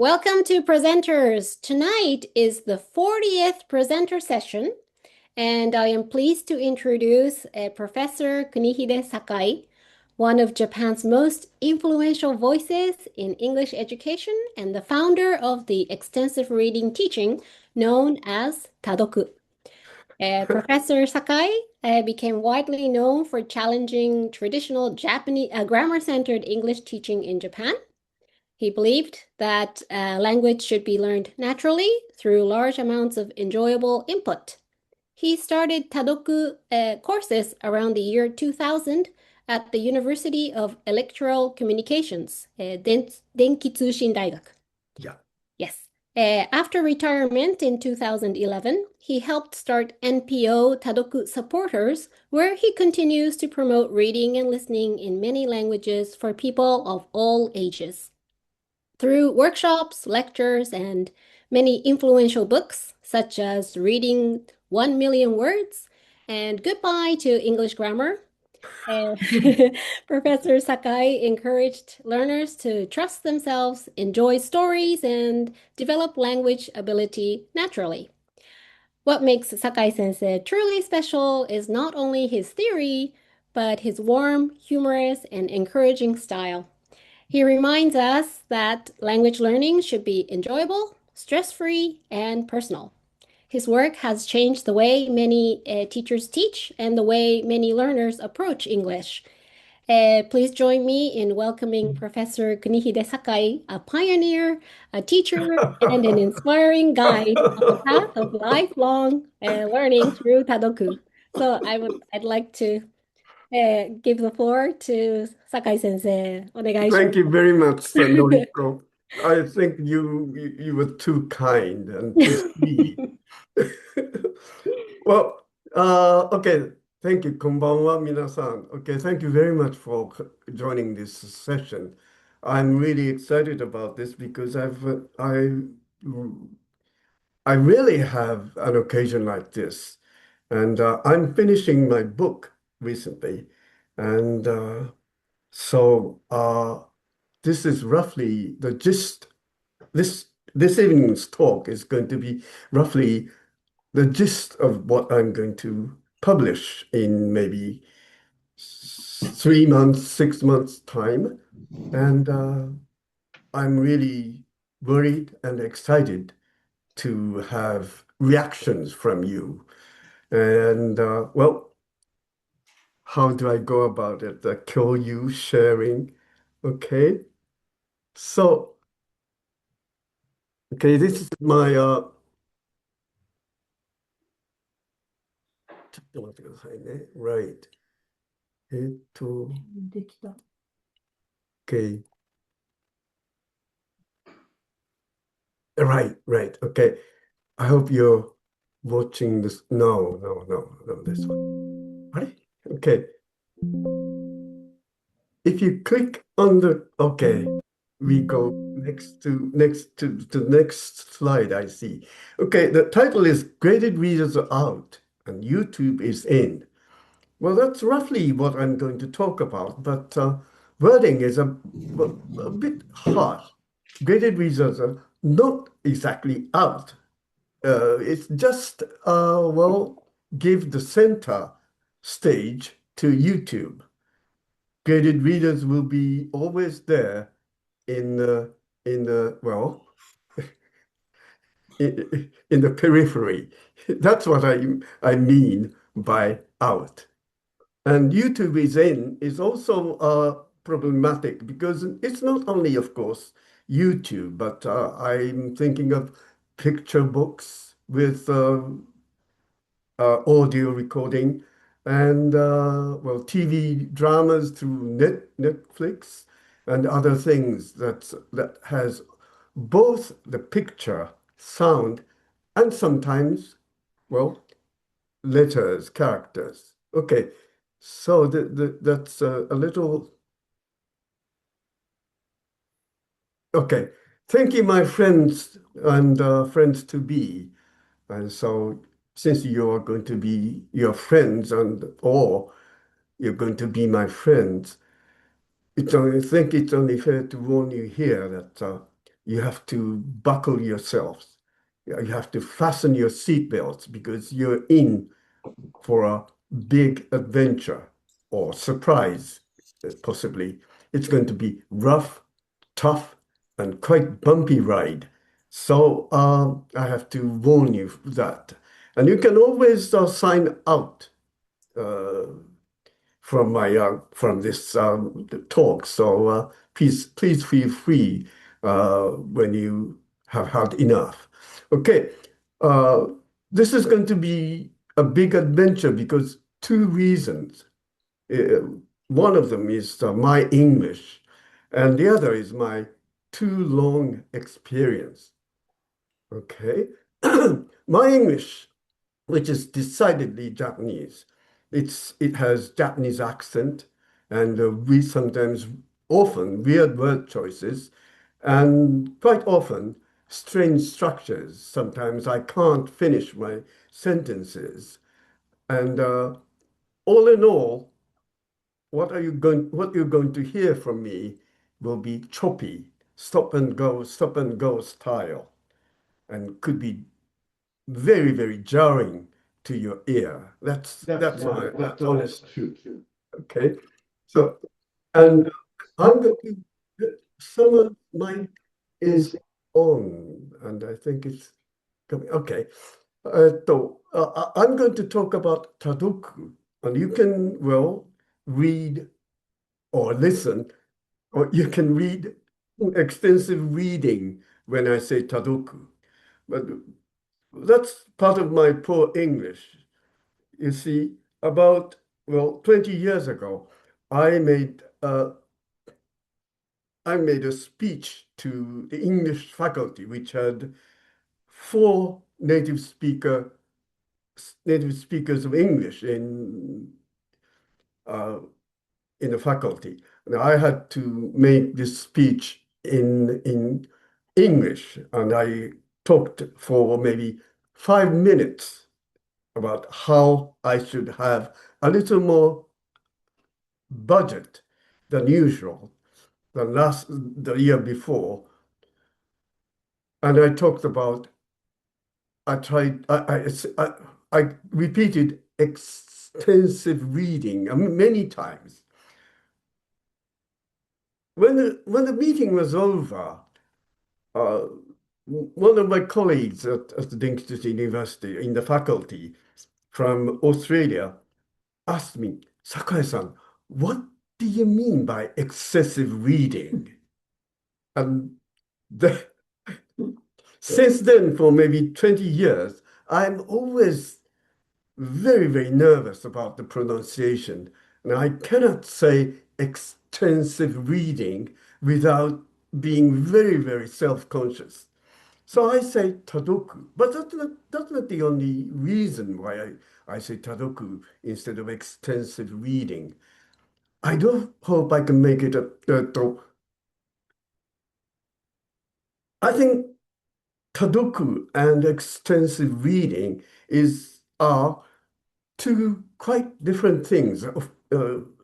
Welcome to PresentERs. Tonight is the 40th presenter session, and I am pleased to introduce Professor Kunihide Sakai, one of Japan's most influential voices in English education and the founder of the extensive reading teaching known as Tadoku. Professor Sakai became widely known for challenging traditional Japanese grammar-centered English teaching in Japan. He believed that language should be learned naturally through large amounts of enjoyable input. He started Tadoku courses around the year 2000 at the University of Electoral Communications, Denki-Tsushin University. Yeah. Yes. After retirement in 2011, he helped start NPO Tadoku Supporters, where he continues to promote reading and listening in many languages for people of all ages. Through workshops, lectures, and many influential books, such as Reading 1 Million Words and Goodbye to English Grammar, uh, Professor Sakai encouraged learners to trust themselves, enjoy stories, and develop language ability naturally. What makes Sakai Sensei truly special is not only his theory, but his warm, humorous, and encouraging style. He reminds us that language learning should be enjoyable, stress-free, and personal. His work has changed the way many teachers teach and the way many learners approach English. Please join me in welcoming Professor Kunihide Sakai, a pioneer, a teacher, and an inspiring guide on the path of lifelong learning through Tadoku. I'd like to give the floor to Sakai Sensei. Thank you お願いします。very much, Noriko. I think you were too kind and too sweet. Well, okay. Thank you. こんばんは、皆さん. Okay, thank you very much for joining this session. I'm really excited about this because I really have an occasion like this. And I'm finishing my book recently. And so this is roughly the gist. This evening's talk is going to be roughly the gist of what I'm going to publish in maybe 3 months, 6 months time. And I'm really worried and excited to have reactions from you. And well, how do I go about it? The共有, sharing. Okay. So, okay, this is my ちょっと待ってくださいね. Right. できた。Okay. Right. Okay. I hope you're watching this. No, this one. Right? Okay. If you click on the, okay, we go next to the next slide, I see. Okay, the title is Graded Readers Are Out and YouTube is In. Well, that's roughly what I'm going to talk about, but wording is a bit harsh. Graded readers are not exactly out. It's just, well, give the center stage to YouTube. Graded readers will be always there well, in the periphery. That's what I mean by out. And YouTube is in is also problematic because it's not only, of course, YouTube, but I'm thinking of picture books with audio recording and well, TV dramas through Netflix and other things that has both the picture, sound, and sometimes, well, letters, characters. Okay, so that's a little. Okay, thank you, my friends and friends to be. And so, since you are going to be your friends or you're going to be my friends, I think it's only fair to warn you here that you have to buckle yourselves. You have to fasten your seatbelts because you're in for a big adventure or surprise, possibly. It's going to be rough, tough, and quite bumpy ride. So I have to warn you that. And you can always sign out uh, from my from this talk. So please feel free when you have had enough. Okay, uh, this is going to be a big adventure because two reasons. Uh, One of them is my English, and the other is my too long experience. Okay, my English, which is decidedly Japanese. It has Japanese accent and we sometimes often weird word choices and quite often strange structures. Sometimes I can't finish my sentences. And all in all, what you're going to hear from me will be choppy, stop and go style, and could be very, very jarring to your ear. That's my honest truth. Okay. So, and I'm going to, someone mic is on, and I think it's coming. Okay. I'm going to talk about Tadoku, and you can, well, read or listen, or you can read extensive reading when I say Tadoku. But that's part of my poor English. You see, about, well, 20 years ago, I made I made a speech to the English faculty, which had four native speakers of English uh, in the faculty. And I had to make this speech in English, and I talked for maybe 5 minutes about how I should have a little more budget than usual the year before. And I talked about, I tried, I repeated extensive reading many times. When the meeting was over, uh, one of my colleagues at the Denki-Tsushin University in the faculty from Australia asked me, Sakai-san, what do you mean by excessive reading? And the, since then, for maybe 20 years, I'm always very, very nervous about the pronunciation. And I cannot say extensive reading without being very, very self-conscious. So I say Tadoku, but that's not the only reason why I say Tadoku instead of extensive reading. I do hope I can make it I think Tadoku and extensive reading are two quite different things,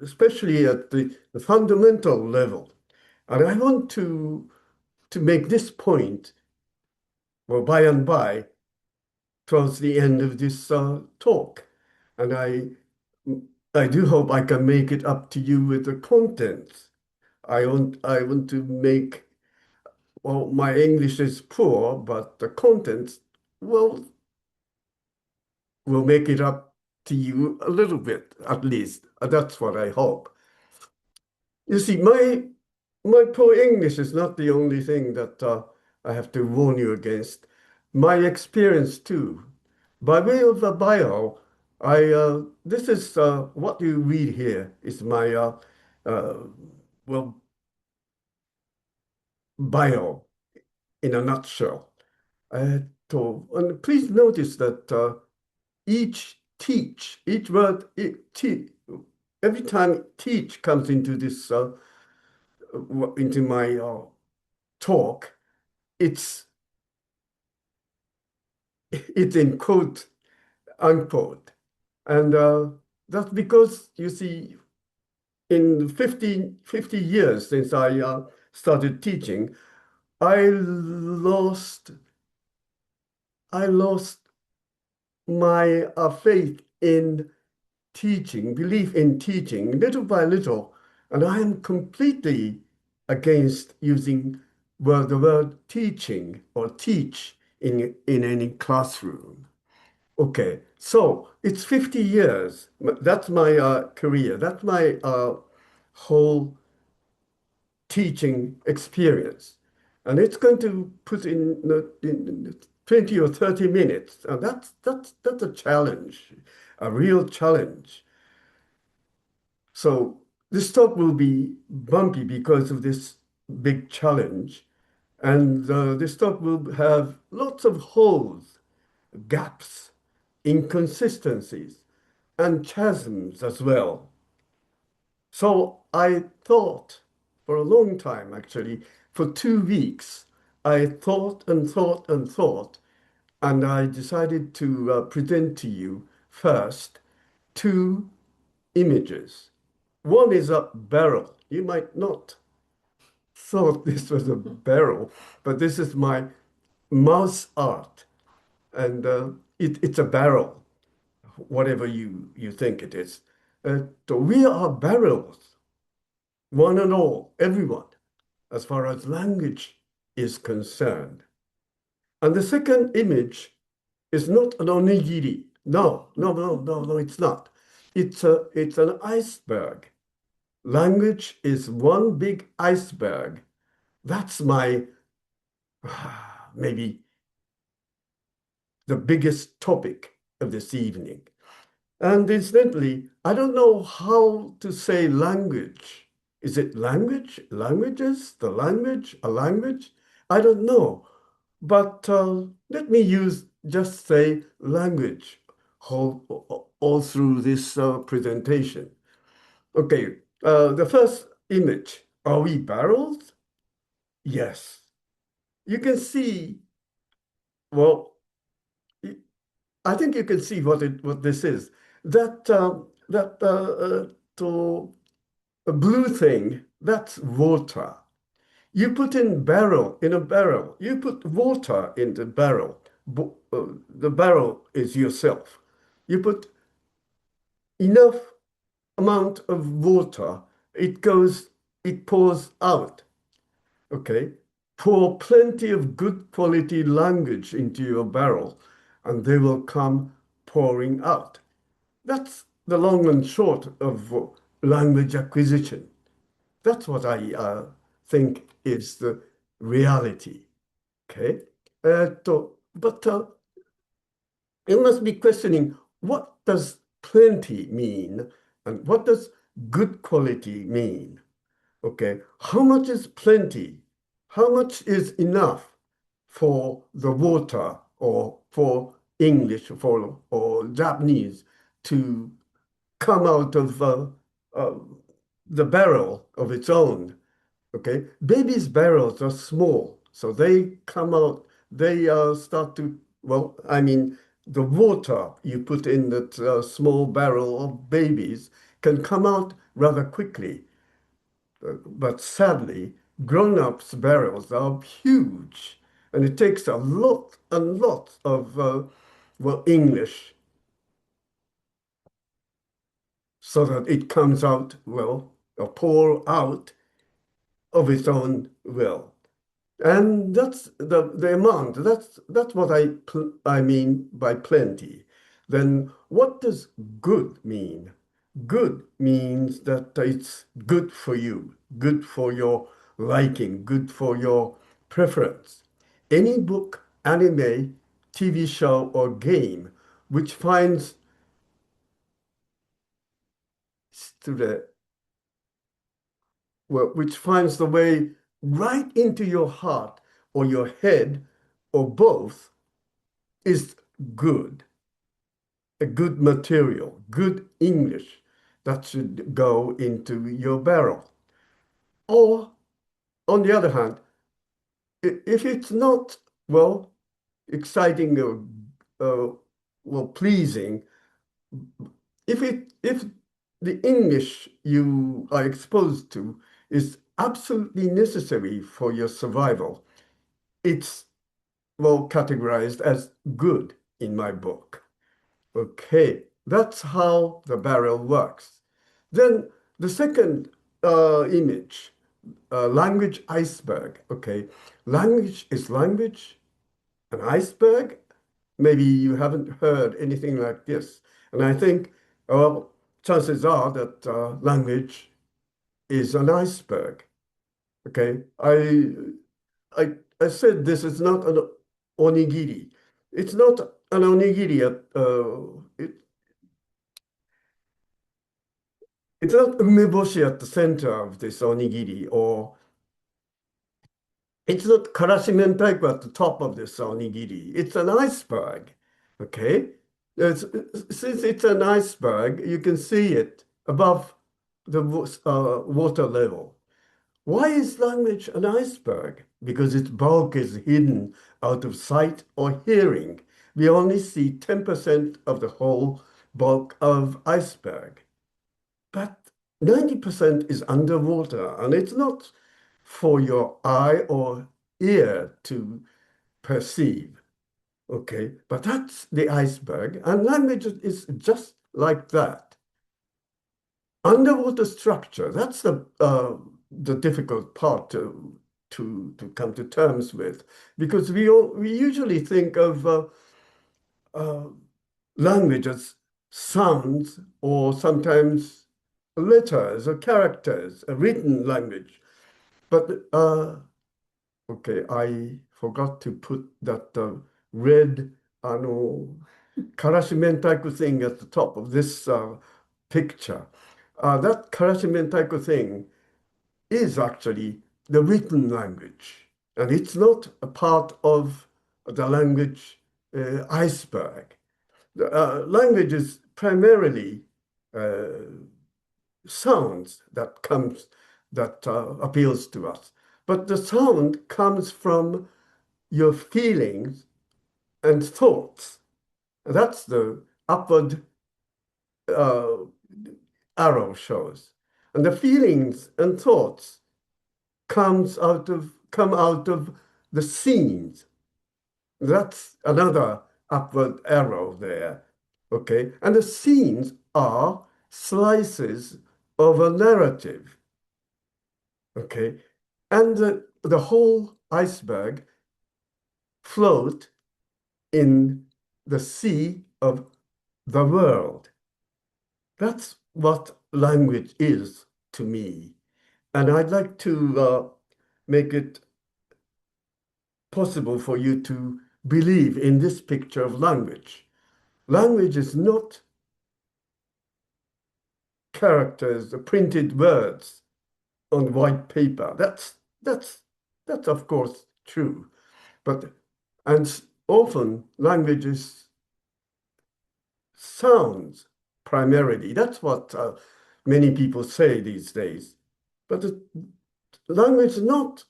especially at the fundamental level. And I want to make this point, well, by and by, towards the end of this talk. And I do hope I can make it up to you with the content. I want to make, well, my English is poor, but the content, well, will make it up to you a little bit, at least. That's what I hope. You see, my poor English is not the only thing that I have to warn you against. My experience too. By way of a bio, this is what you read here is my uh, well bio in a nutshell. And please notice that each word, every time teach comes into this into my talk, it's it's in quote unquote, and that's because you see, in 50 years since I started teaching, I lost I lost my faith in teaching, belief in teaching, little by little, and I am completely against using the word teaching or teach in any classroom. Okay, so it's 50 years. That's my career. That's my whole teaching experience. And it's going to put in 20 or 30 minutes. And that's a challenge, a real challenge. So this talk will be bumpy because of this big challenge. And this talk will have lots of holes, gaps, inconsistencies, and chasms as well. So I thought for a long time, actually, for 2 weeks, I thought and thought and thought, and I decided to present to you first two images. One is a barrel. You might not thought this was a barrel, but this is my mouse art, and it's a barrel, whatever you think it is. So we are barrels, one and all, everyone, as far as language is concerned. And the second image is not an onigiri. No, no, no, no, no, it's not. It's an iceberg. Language is one big iceberg. That's my maybe the biggest topic of this evening. And incidentally, I don't know how to say language. Is it language? Languages? The language? A language? I don't know. But let me just say language all through this presentation. Okay, the first image. Are we barrels? Yes. You can see, well, I think you can see what this is. That a blue thing, that's water. You put in a barrel. You put water in the barrel. The barrel is yourself. You put enough amount of water, it pours out. Okay? Pour plenty of good quality language into your barrel, and they will come pouring out. That's the long and short of language acquisition. That's what I think is the reality. Okay? But you must be questioning, what does plenty mean and what does good quality mean? Okay, how much is plenty? How much is enough for the water or for English or Japanese to come out of uh, the barrel of its own? Okay, babies' barrels are small, so they come out, they start to, well, I mean, the water you put in that small barrel of babies can come out rather quickly. But sadly, grown-ups' barrels are huge, and it takes a lot of, well, English so that it comes out, well, or pour out of its own will. And that's the amount. That's what I mean by plenty. Then what does good mean? Good means that it's good for you, good for your liking, good for your preference. Any book, anime, TV show, or game which finds to the which finds the way right into your heart or your head or both is good, a good material, good English that should go into your barrel. Or, on the other hand, if it's not, well, exciting or, well, pleasing, if the English you are exposed to is absolutely necessary for your survival, it's well categorized as good in my book. Okay, that's how the barrel works. Then the second image, language iceberg. Okay, language is language, an iceberg. Maybe you haven't heard anything like this. And I think, well, chances are that language is an iceberg. Okay, I said this is not an onigiri. It's not an onigiri. It's not umeboshi at the center of this onigiri, or it's not karashimentaiko at the top of this onigiri. It's an iceberg. Okay, since it's an iceberg, you can see it above the water level. Why is language an iceberg? Because its bulk is hidden out of sight or hearing. We only see 10% of the whole bulk of iceberg. But 90% is underwater, and it's not for your eye or ear to perceive. Okay, but that's the iceberg, and language is just like that. Underwater structure, that's the difficult part to come to terms with, because we usually think of uh, language as sounds or sometimes letters or characters, a written language. But okay, I forgot to put that red からし明太子 thing at the top of this picture. That からし明太子 thing is actually the written language, and it's not a part of the language iceberg. The language is primarily sounds that appeals to us, but the sound comes from your feelings and thoughts. That's the upward uh, arrow shows. And the feelings and thoughts come out of the scenes. That's another upward arrow there. Okay. And the scenes are slices of a narrative. Okay. And the whole iceberg float in the sea of the world. That's what language is to me. And I'd like to make it possible for you to believe in this picture of language. Language is not characters, printed words on white paper. That's of course true. But and often language is sounds primarily. That's what many people say these days. But the language is not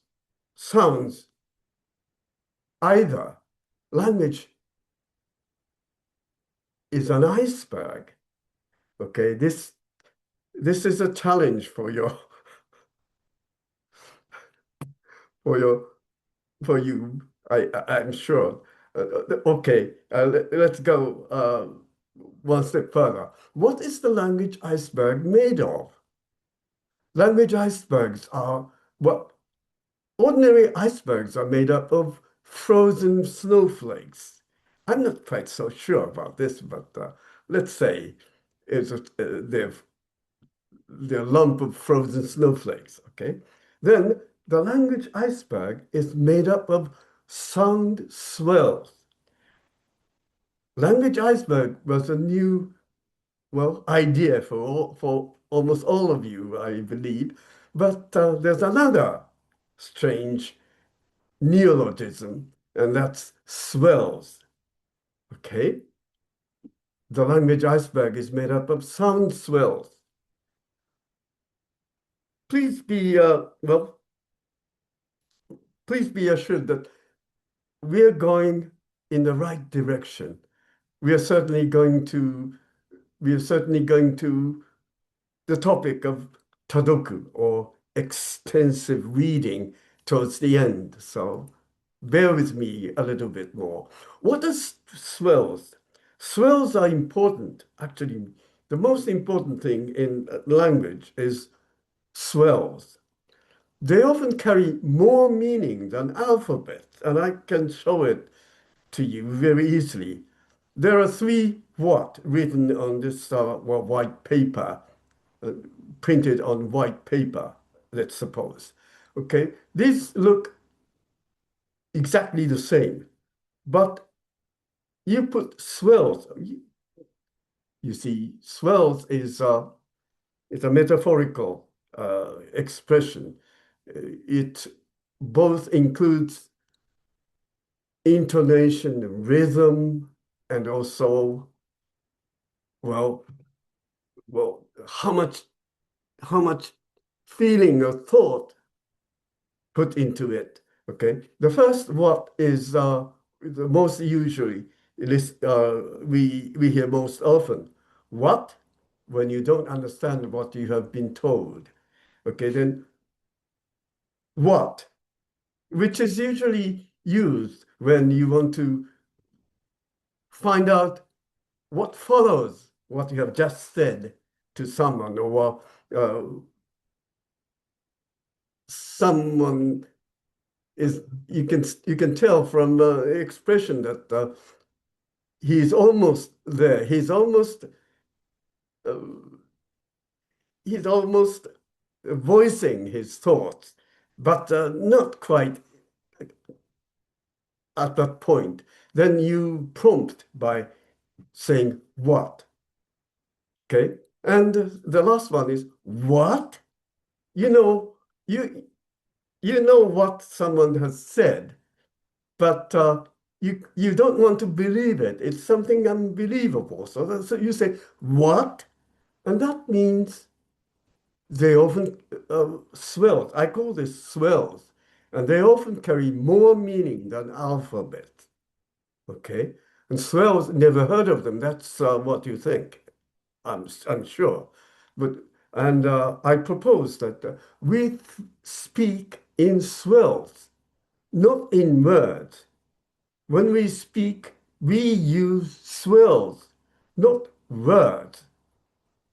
sounds either. Language is an iceberg. Okay, this is a challenge for your for your for you. I'm sure. Okay, let's go one step further. What is the language iceberg made of? Language icebergs are what ordinary icebergs are made up of frozen snowflakes. I'm not quite so sure about this, but let's say they're a lump of frozen snowflakes, okay? Then the language iceberg is made up of sound swells. Language iceberg was a new, well, idea for almost all of you, I believe. But there's another strange neologism, and that's swells. Okay? The language iceberg is made up of sound swells. Please be, please be assured that we're going in the right direction. We are certainly going to, we are certainly going to the topic of tadoku or extensive reading towards the end. So bear with me a little bit more. What are swells? Swells are important. Actually, the most important thing in language is swells. They often carry more meaning than alphabet, and I can show it to you very easily. There are three what written on this white paper, uh, printed on white paper, let's suppose. Okay, these look exactly the same, but you put swells. You see, swells is a metaphorical expression. It both includes intonation, rhythm, and also, well, well, how much feeling or thought put into it. Okay, the first what is the most usually we hear most often. What? When you don't understand what you have been told. Okay, then what? Which is usually used when you want to find out what follows what you have just said to someone, or someone is you can tell from the expression that he's almost there. Uh, he's almost voicing his thoughts, but not quite at that point. Then you prompt by saying what. Okay, and the last one is what. You know, you you know what someone has said, but you don't want to believe it. It's something unbelievable. So you say what, and that means they often swells. I call this swells, and they often carry more meaning than alphabet. Okay, and swells, never heard of them. That's what you think. I'm sure, but and I propose that we speak in swells, not in words. When we speak, we use swells, not words.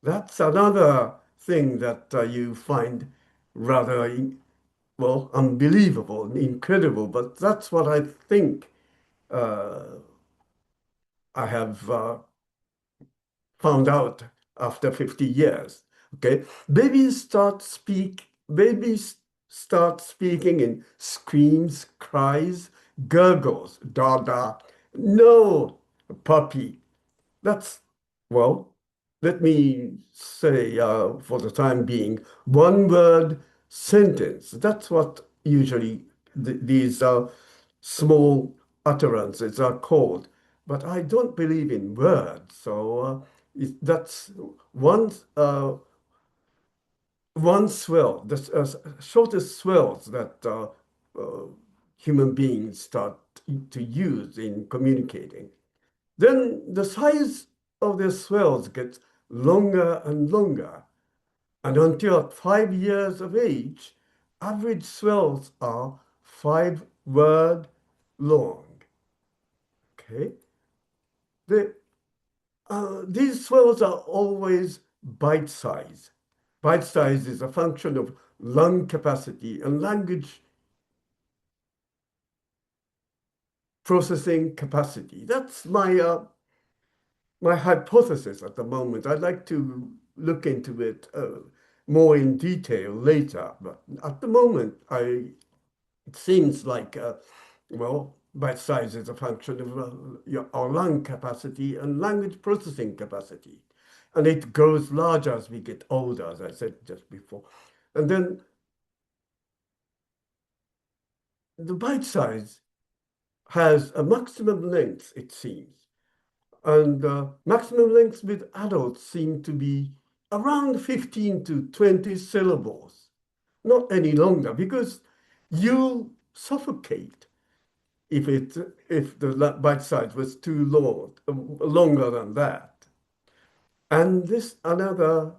That's another thing that you find rather, well, unbelievable, incredible, but that's what I think uh, I have found out after 50 years. Okay, babies start speaking in screams, cries, gurgles, da da. No, puppy. That's, well, let me say for the time being, one word sentence. That's what usually these small utterances are called. But I don't believe in words. So that's one, one swell, the shortest swells that uh, human beings start to use in communicating. Then the size of the swells gets longer and longer. And until at 5 years of age, average swells are 5 word long. Okay? The, these swells are always bite size. Bite size is a function of lung capacity and language processing capacity. That's my hypothesis at the moment. I'd like to look into it more in detail later, but at the moment, it seems like well, bite size is a function of our lung capacity and language processing capacity, and it grows larger as we get older, as I said just before. And then the bite size has a maximum length, it seems. And maximum lengths with adults seem to be around 15 to 20 syllables, not any longer, because you suffocate if the bite size was too long, longer than that. And this another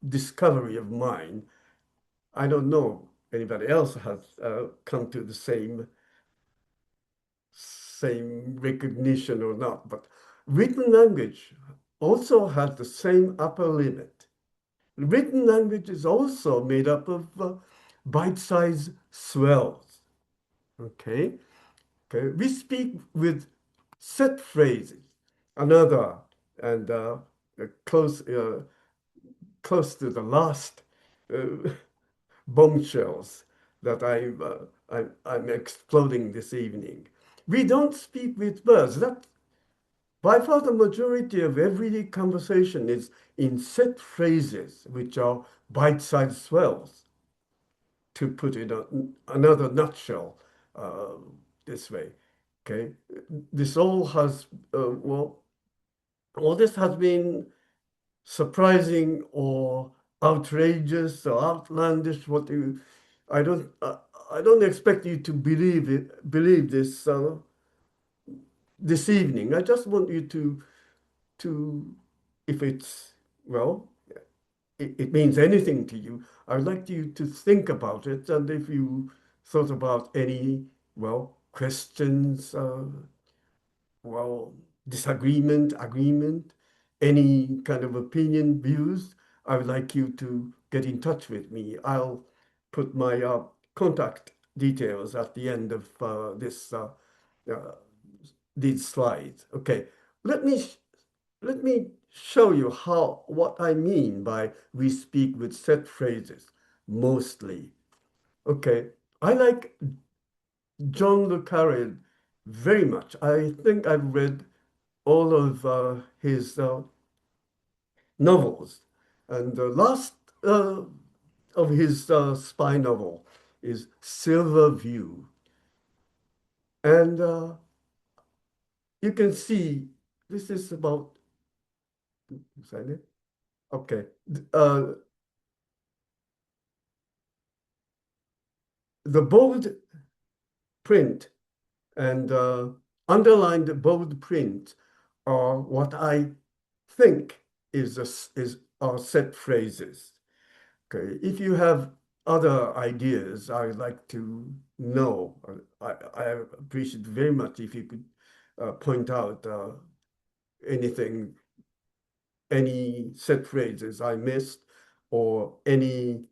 discovery of mine. I don't know anybody else has come to the same same recognition or not, but written language also has the same upper limit. Written language is also made up of bite-sized swells. Okay? Okay, we speak with set phrases. Another and close close to the last bombshells that I'm exploding this evening. We don't speak with words. That by far the majority of everyday conversation is in set phrases, which are bite-sized swells, to put it in another nutshell uh, this way. Okay, this all has all this has been surprising or outrageous or outlandish. I don't, I don't expect you to believe this this evening. I just want you to, if it's well, it means anything to you. I'd like you to think about it, and if you thought about any questions, well, disagreement, agreement, any kind of opinion, views, I would like you to get in touch with me. I'll put my contact details at the end of uh, these slides. Okay, let me let me show you what I mean by we speak with set phrases mostly. Okay, I like John le Carré very much. I think I've read all of his novels. And the last of his spy novel is Silver View. And you can see this is about, is that it? Okay. The bold print and underlined bold print are what I think is are set phrases. Okay, if you have other ideas, I would like to know. I appreciate very much if you could point out anything, any set phrases I missed, or anything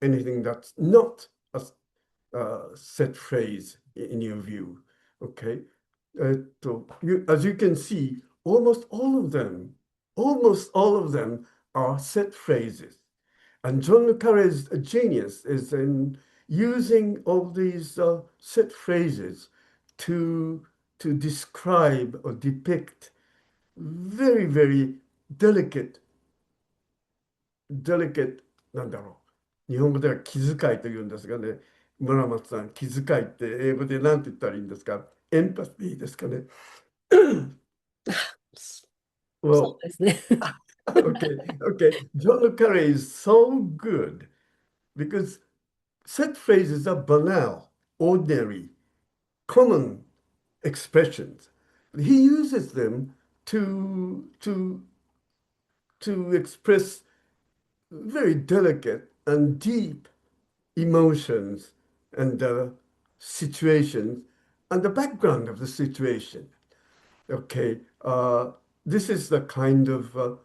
that's not a set phrase in your view. Okay, as you can see, almost all of them are set phrases. And John le Carré's genius is in using all these set phrases to describe or depict very, very delicate,なんだろう。日本語では気遣いと言うんですがね、村松さん、気遣いって英語で何て言ったらいいんですか？エンパシーですかね。そう Well, ですね。okay, okay. John le Carré is so good because set phrases are banal, ordinary, common expressions. He uses them to express very delicate and deep emotions and situations and the background of the situation. Okay, this is the kind of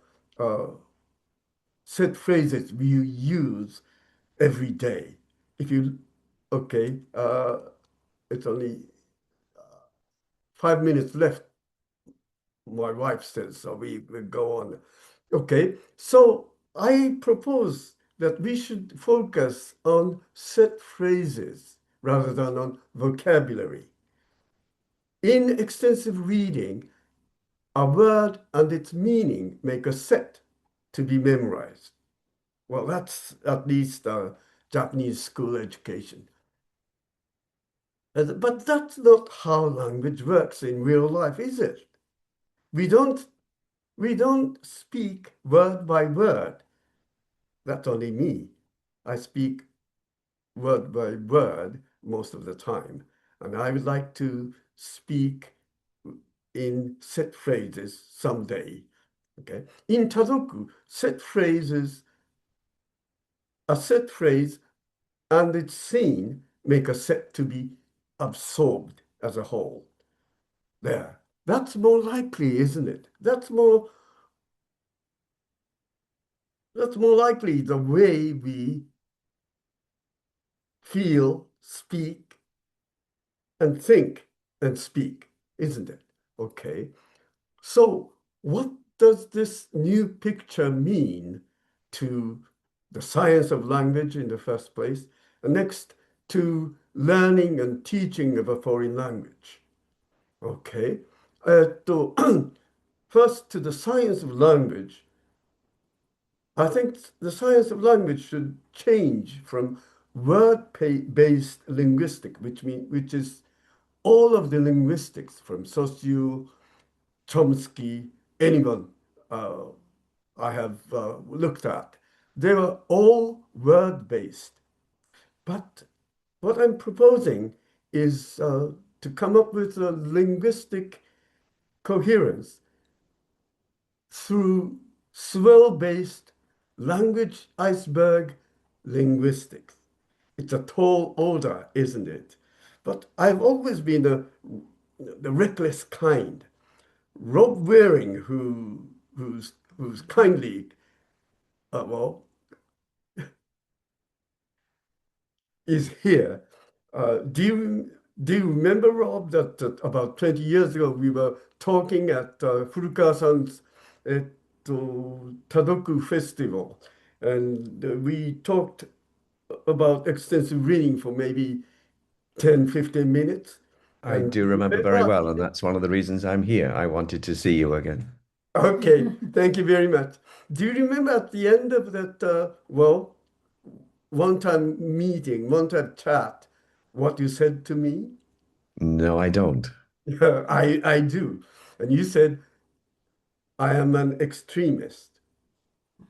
set phrases we use every day. If you, okay, it's only 5 minutes left, my wife says, so we will go on. Okay, so I propose that we should focus on set phrases rather than on vocabulary. In extensive reading, a word and its meaning make a set to be memorized. Well, that's at least Japanese school education. But that's not how language works in real life, is it? We don't we don't speak word by word. That's only me. I speak word by word most of the time. And I would like to speak in set phrases someday. Okay. In Tadoku, a set phrase and its scene make a set to be absorbed as a whole. there. That's more likely, isn't it? That's more likely the way we feel, speak, and think and speak, isn't it? Okay. So what does this new picture mean to the science of language in the first place, and next to learning and teaching of a foreign language? Okay. To first, to the science of language, I think the science of language should change from word-based linguistic, which is all of the linguistics from Saussure, Chomsky, anyone uh, I have looked at. They were all word-based. But what I'm proposing is to come up with a linguistic coherence through swirl-based language iceberg linguistics. It's a tall order, isn't it? But I've always been the reckless kind. Rob Waring, who's kindly, well, is here. Do you remember, Rob, that about 20 years ago we were talking at Furukawa-san's Tadoku Festival, and we talked about extensive reading for maybe 10, 15 minutes. I And do remember very well, and that's one of the reasons I'm here. I wanted to see you again. okay, thank you very much. Do you remember at the end of that, one-time meeting, one-time chat, what you said to me? No, I don't. I do. And you said, I am an extremist.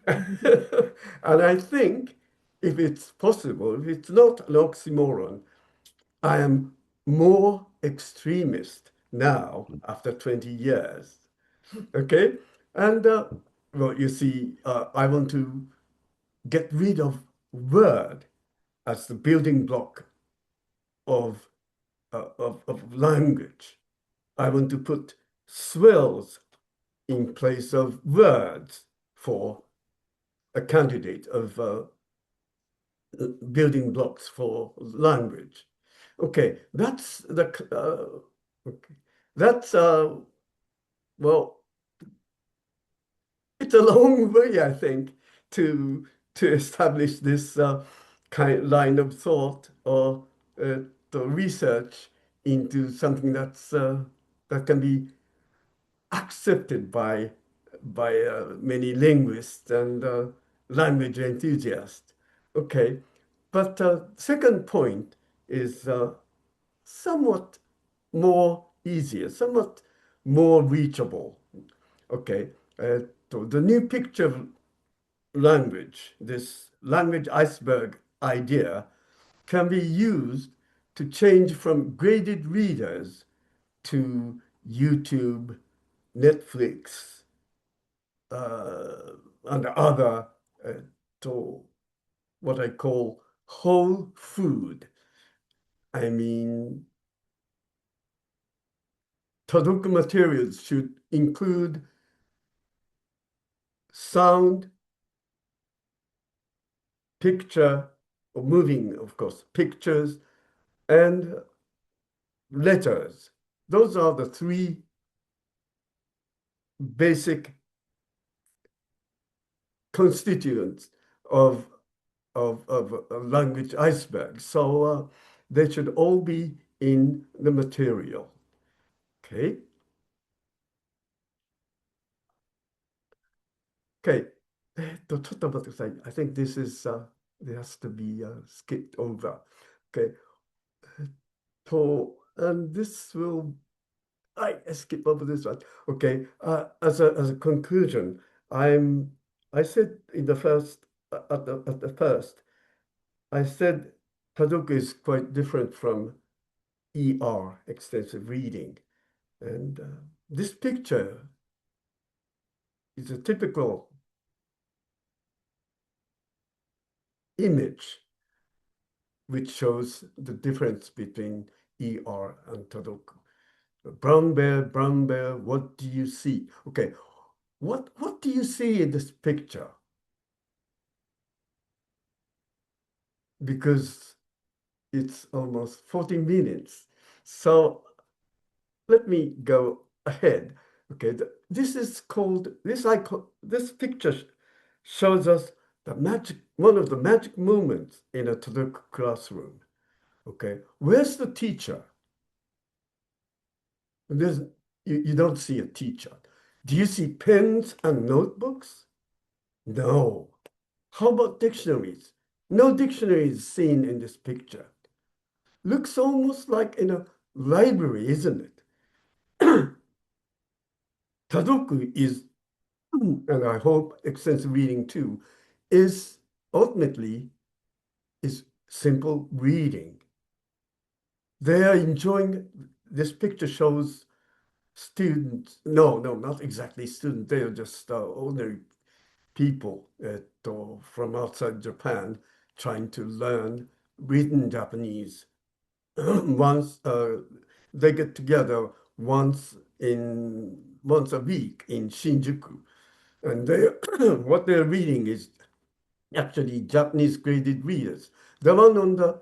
And I think if it's possible, if it's not an oxymoron, I am more extremist now after 20 years. Okay? And well, you see, I want to get rid of word as the building block of, of language. I want to put swirls in place of words for a candidate of building blocks for language. Okay, okay. That's well, it's a long way, I think, to establish this kind line of thought or the research into something that can be accepted by many linguists and language enthusiasts. Okay, but second point is somewhat more easier, somewhat more reachable. Okay, so the new picture of language, this language iceberg idea, can be used to change from graded readers to YouTube, Netflix, and other uh, to what I call whole food. I mean, Tadoku materials should include sound, picture, or moving, of course, pictures, and letters. Those are the three basic constituents of a language iceberg. So they should all be in the material. Okay. Okay. ちょっと待ってください。I think this is, there has to be skipped over. Okay. So, and this will, I skip over this one. Okay. As a conclusion, I said in the first, at the first, I said Tadoku is quite different from ER, extensive reading. And this picture is a typical image which shows the difference between ER and Tadoku. Brown bear, what do you see? Okay, what do you see in this picture? Because it's almost 40 minutes. So let me go ahead. Okay, this is called, this picture shows us one of the magic moments in a Tadoku classroom. Okay, where's the teacher? There's, you don't see a teacher. Do you see pens and notebooks? No. How about dictionaries? No dictionary is seen in this picture. Looks almost like in a library, isn't it? Tadoku is, and I hope extensive reading too, is ultimately is simple reading. They are enjoying, this picture shows students, no, not exactly students, they are just ordinary people from outside Japan trying to learn written Japanese. Once they get together once a week in Shinjuku, and they what they're reading is actually Japanese graded readers. The one on the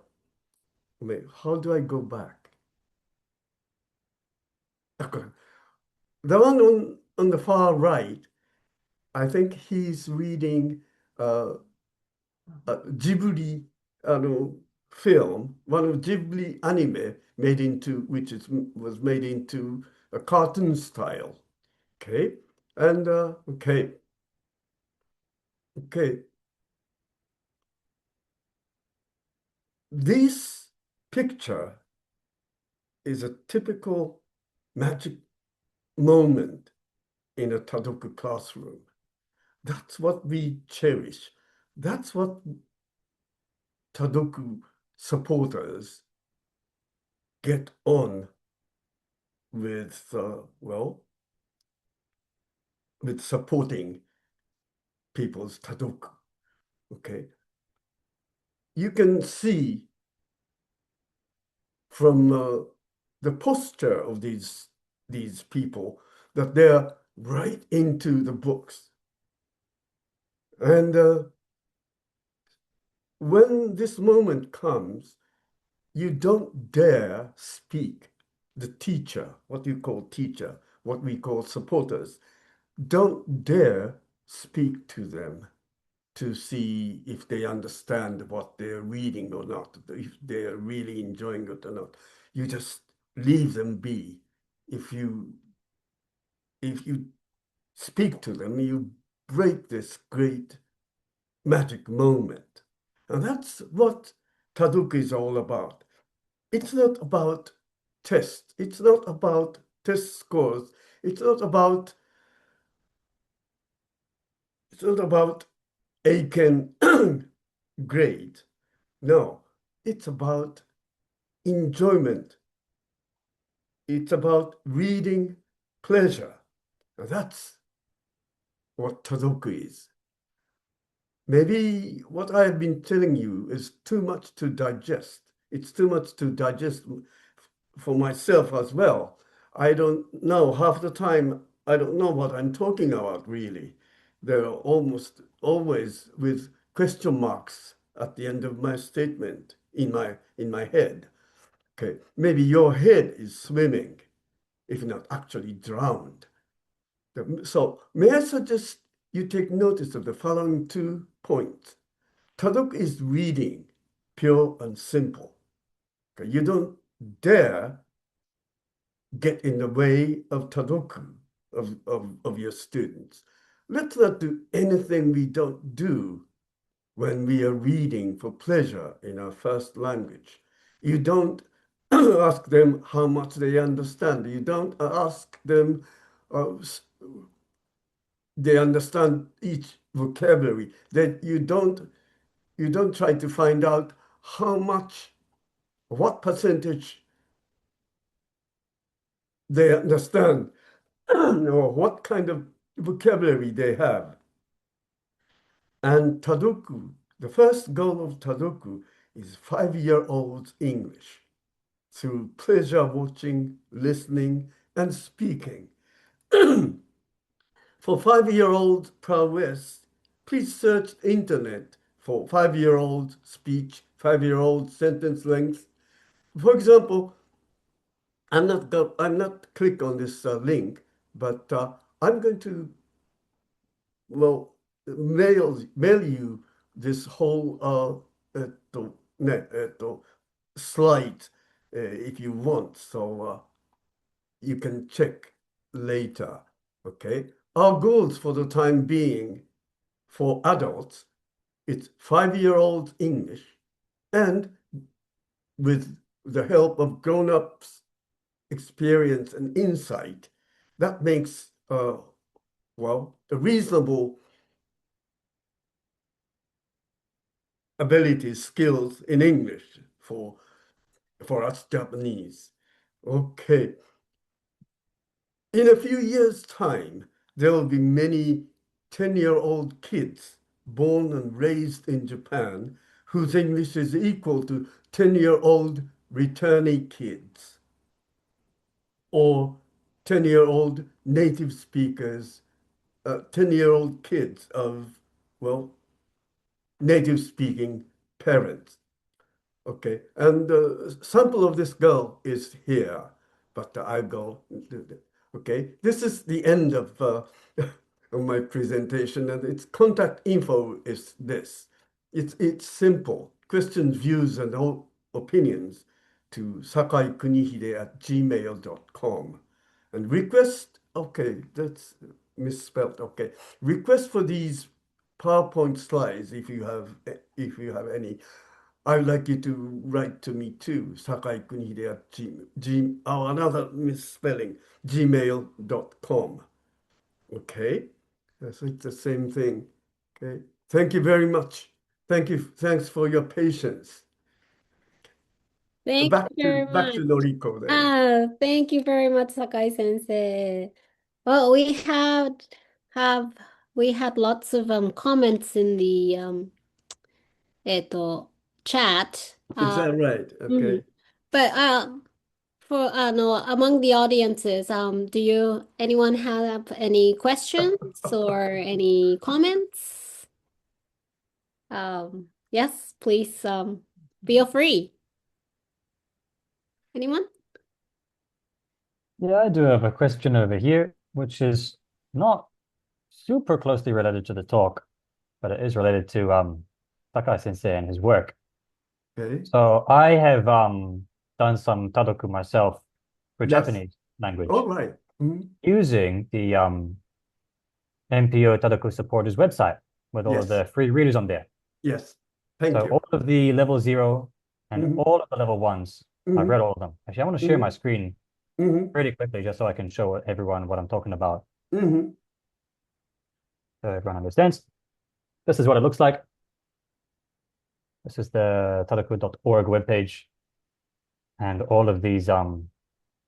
wait, how do I go back? Okay. The one on the far right, I think he's reading Ghibli film, one of Ghibli anime was made into a cartoon style. Okay, and okay. This picture is a typical magic moment in a Tadoku classroom. That's what we cherish. That's what Tadoku supporters get on with, with supporting people's Tadoku. Okay. You can see from the posture of these people that they're right into the books. And when this moment comes, you don't dare speak. The teacher, what you call teacher, what we call supporters, don't dare speak to them to see if they understand what they're reading or not, if they're really enjoying it or not. You just leave them be. If you speak to them, you break this great magic moment. And that's what Tadoku is all about. It's not about tests. It's not about test scores. It's not about Aiken grade. No, it's about enjoyment. It's about reading pleasure. And that's what Tadoku is. Maybe what I've been telling you is too much to digest. It's too much to digest for myself as well. I don't know, half the time, I don't know what I'm talking about, really. They're almost always with question marks at the end of my statement in my head. Okay, maybe your head is swimming, if not actually drowned. So may I suggest you take notice of the following 2 points. Tadoku is reading, pure and simple. Okay, you don't dare get in the way of Tadoku, of your students. Let's not do anything we don't do when we are reading for pleasure in our first language. You don't ask them how much they understand. You don't ask them they understand each vocabulary. That you don't try to find out what percentage they understand or what kind of vocabulary they have. And Tadoku, the first goal of Tadoku is 5-year-old English. through pleasure watching, listening, and speaking. For 5-year-old prowess, please search internet for 5-year-old speech, 5-year-old sentence length. For example, I'm not click on this link, but I'm going to mail you this whole slide if you want, so you can check later. Okay, our goals for the time being for adults, it's 5-year-old English, and with the help of grown-ups experience and insight, that makes a reasonable abilities, skills in English for us Japanese. Okay. In a few years' time, there will be many 10-year-old kids born and raised in Japan whose English is equal to 10-year-old returnee kids or 10-year-old native speakers, 10-year-old kids of, native speaking parents. Okay, and the sample of this girl is here, but I go. Okay, this is the end of, of my presentation, and its contact info is this. It's simple. Questions, views, and opinions to Sakai Kunihide at gmail.com. And request, okay, that's misspelled. Okay, request for these PowerPoint slides if you have any. I'd like you to write to me too, Sakai Kunihide at another misspelling, gmail.com. Okay, so it's the same thing. Okay, thank you very much. Thanks for your patience. Thank Back you very back to much. Noriko then. Thank you very much, Sakai sensei. Well, have we had lots of comments in the chat. Is that right? Okay. But for no, among the audiences, anyone have any questions or any comments? Yes, please feel free. Anyone? Yeah, I do have a question over here, which is not super closely related to the talk, but it is related to Sakai sensei and his work. Okay. So I have done some Tadoku myself for Yes. Japanese language All right. Mhm. using the NPO Tadoku Supporters website with all of Yes. the free readers on there. Yes. Thank So you. all of the level 0 and Mhm. all of the level 1s, I've Mhm. read all of them. Actually, I want to share my screen Mhm. pretty quickly just so I can show everyone what I'm talking about. Mhm. So everyone understands. This is what it looks like. This is the tadoku.org webpage. And all of these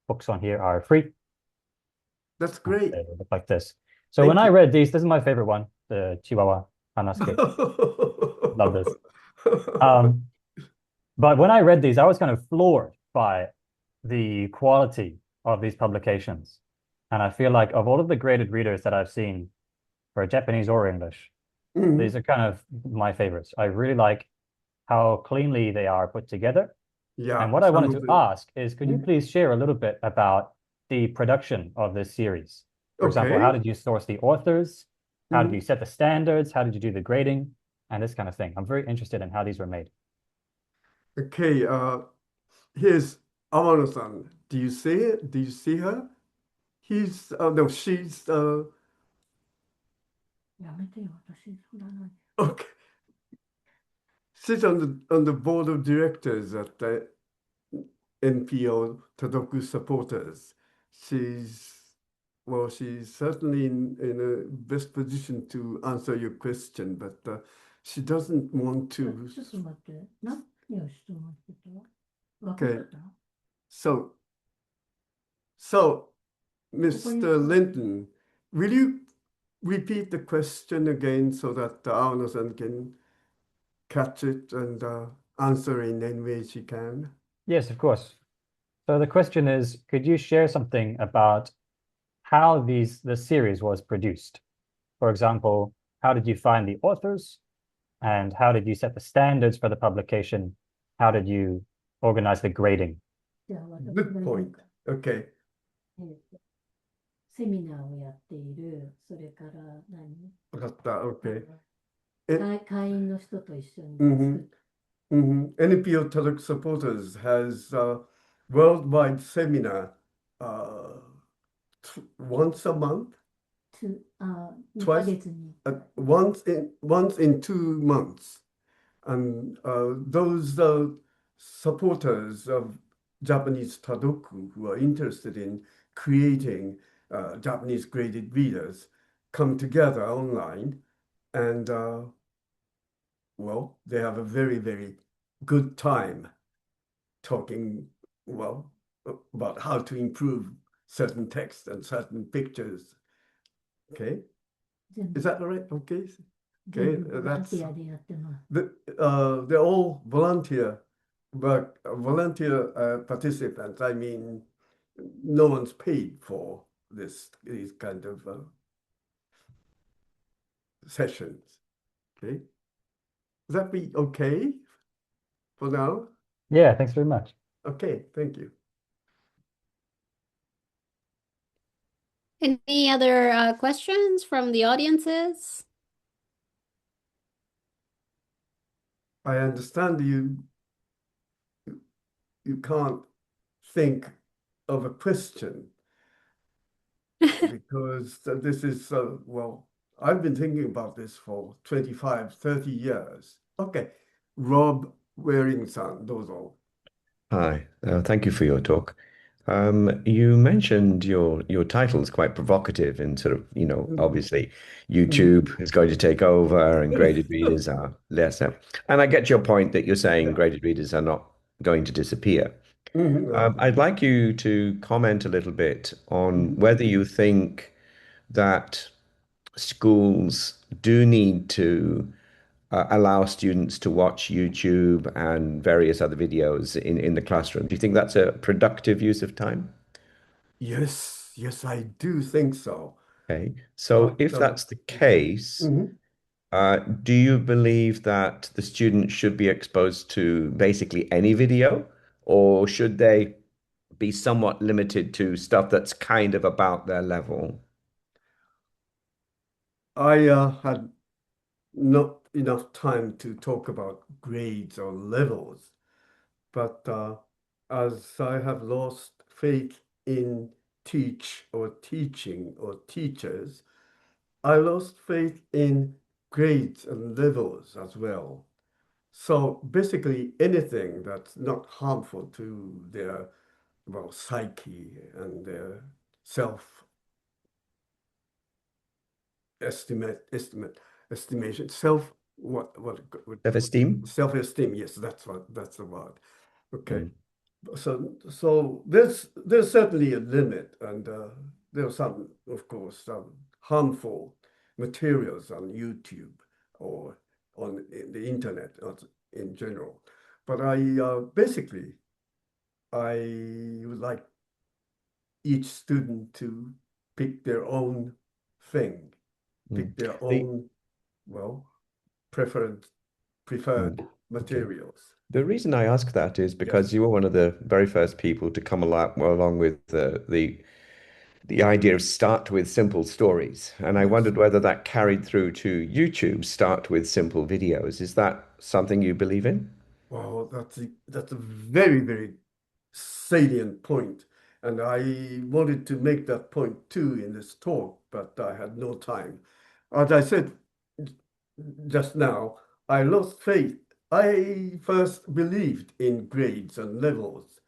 books on here are free. That's great. They look like this. So Thank when I you. read these, this is my favorite one, the Chihuahua Hanaske. Love this. But when I read these, I was kind of floored by the quality of these publications. And I feel like of all of the graded readers that I've seen for Japanese or English, Mhm. these are kind of my favorites. I really like how cleanly they are put together. Yeah. And what I some wanted of to the- ask is, could you please share a little bit about the production of this series? For example, how Okay. did you source the authors? How did Mhm. you set the standards? How did you do the grading? And this kind of thing. I'm very interested in how these were made. Okay. Here's Amano-san. Do you see it? Do you see her? No, she's okay. She's on the board of directors at the NPO Tadoku Supporters. She's certainly in a best position to answer your question, but she doesn't want to. Okay. So, Mr. Linton, will you repeat the question again so that Aono-san can catch it and answer in any way she can? Yes, of course. So the question is, could you share something about how the series was produced? For example, how did you find the authors? And how did you set the standards for the publication? How did you organize the grading? じゃあ私 Good が point. Okay. セミナーをやっている、それからわかった。Okay. 会員の人と一緒に NPO Tadoku Supporters has a worldwide seminar once a month, 2ヶ月に once in 2 months. And those supporters of Japanese Tadoku who are interested in creating Japanese graded readers come together online and well, they have a very, very good time talking, well, about how to improve certain text and certain pictures. Okay, 全部 is that right? Okay, 全部 okay, ボラン that's ティアでやってます。 they're all volunteer, but volunteer participants. I mean, no one's paid for these kind of sessions. Okay, does that be okay for now? Yeah, thanks very much. Okay, thank you. Any other questions from the audiences? I understand you can't think of a question because this is well, I've been thinking about this for 25, 30 years. Okay, Rob Waring-san, どうぞ. Hi, thank you for your talk. You mentioned your title is quite provocative and sort of, obviously YouTube is going to take over and graded readers are lesser. And I get your point that you're saying graded readers are not going to disappear. I'd like you to comment a little bit on whether you think that schools do need to allow students to watch YouTube and various other videos in the classroom. Do you think that's a productive use of time? Yes, yes, I do think so. Okay. So if that's the case, do you believe that the students should be exposed to basically any video, or should they be somewhat limited to stuff that's kind of about their level? I had not enough time to talk about grades or levels, but as I have lost faith in teaching or teachers, I lost faith in grades and levels as well. So basically anything that's not harmful to their, well, psyche and their estimation, Self-esteem? self-esteem. Yes, that's the word. Okay. So there's certainly a limit, and there are some, of course, some harmful materials on YouTube or on the internet in general. But I basically I would like each student to pick their own thing, pick their own, well, preferred materials. The reason I ask that is because you were one of the very first people to come along with the idea of start with simple stories. And I wondered whether that carried through to YouTube, start with simple videos. Is that something you believe in? Well, that's a very, very salient point. And I wanted to make that point too in this talk, but I had no time. As I said just now, I lost faith. I first believed in grades and levels.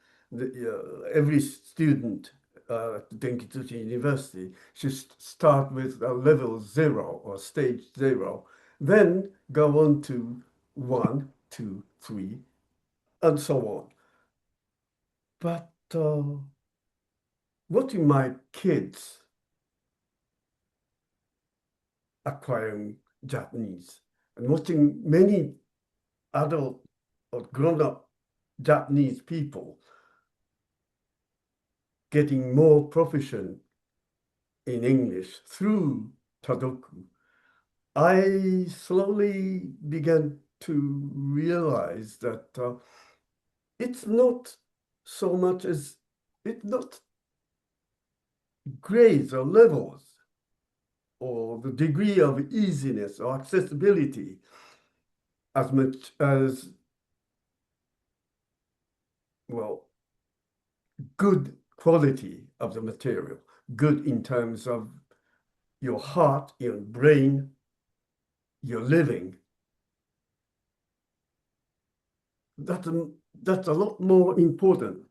Every student at Denki-Tsushin University should start with a level 0 or stage 0, then go on to 1, 2, 3, and so on. But watching my kids acquiring Japanese and watching many adult or grown-up Japanese people getting more proficient in English through Tadoku, I slowly began to realize that it's not so much as it's not grades or levels or the degree of easiness or accessibility as much as, well, good quality of the material, good in terms of your heart, your brain, your living. That's a lot more important.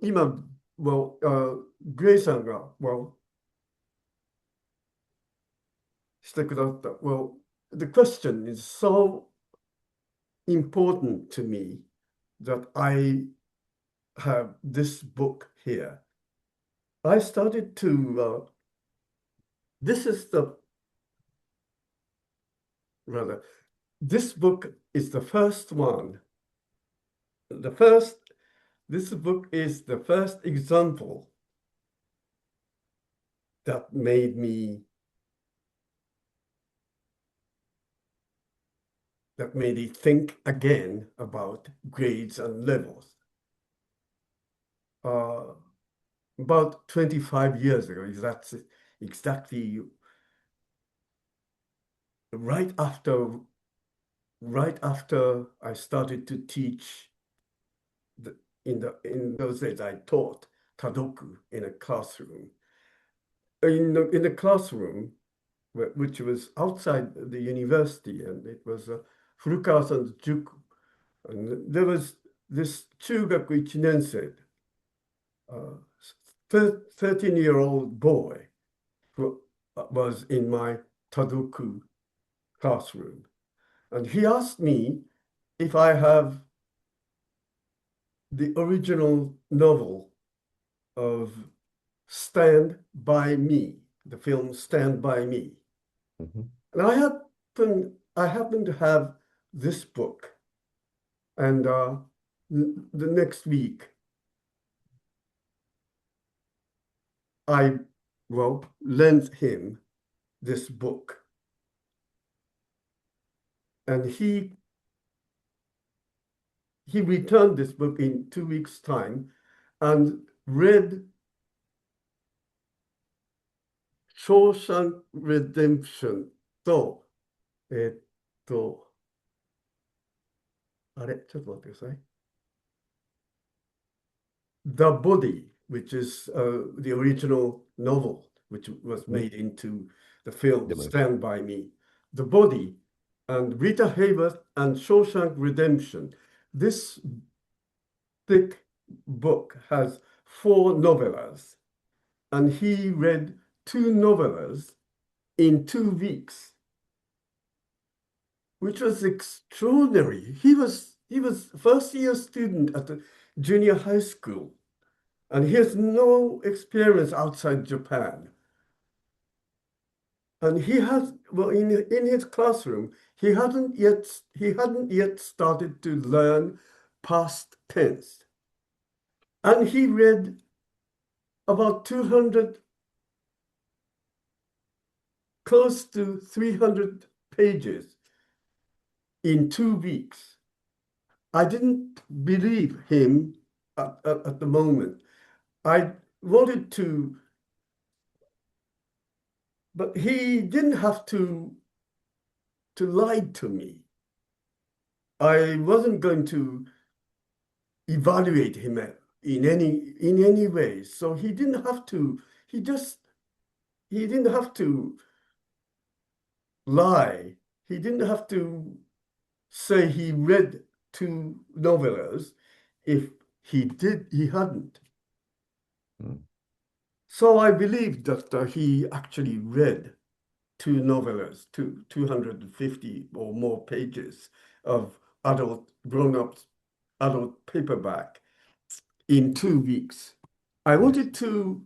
今、well, グレイさんが、well, してくださった。Well, the question is so important to me that I have this book here. I started to, this is the, rather, this book is the first one. This book is the first example that made me think again about grades and levels. About 25 years ago, that's exactly right after I started to teach. In those days, I taught Tadoku in a classroom. In the classroom, which was outside the university, and it was Furukawa-san's Juku. And there was this 中学 1年生, 13-year-old boy who was in my Tadoku classroom. And he asked me if I have the original novel of Stand By Me, the film Stand By Me. And I happen to have this book. And the next week, I, well, lent him this book. And he returned this book in 2 weeks' time and read Shawshank Redemption と、あれ、ちょっと待ってください。The Body, which is the original novel, which was made into the film Stand By Me. The Body and Rita Hayworth and Shawshank Redemption. This thick book has 4 novellas, and he read 2 novellas in 2 weeks, which was extraordinary. He was first-year student at the junior high school, and he has no experience outside Japan. And he has, well, in his classroom, he hadn't yet started to learn past tense. And he read about 200, close to 300 pages in 2 weeks. I didn't believe him at the moment. I wanted to, but he didn't have to lie to me. I wasn't going to evaluate him in any way. So he didn't have to, he didn't have to lie. He didn't have to say he read 2 novellas if he hadn't. So I believe that he actually read 2 novellas, 250 or more pages of grown-up adult paperback in 2 weeks. I wanted to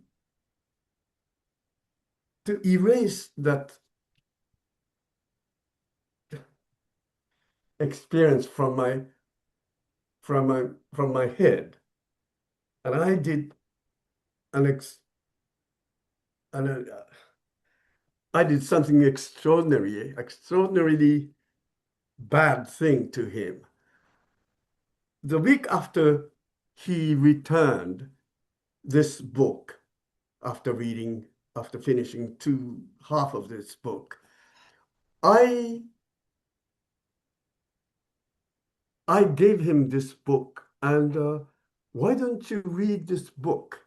erase that experience from my head, And I did an I did something extraordinarily bad thing to him. The week after he returned this book, after finishing half of this book, I gave him this book and why don't you read this book?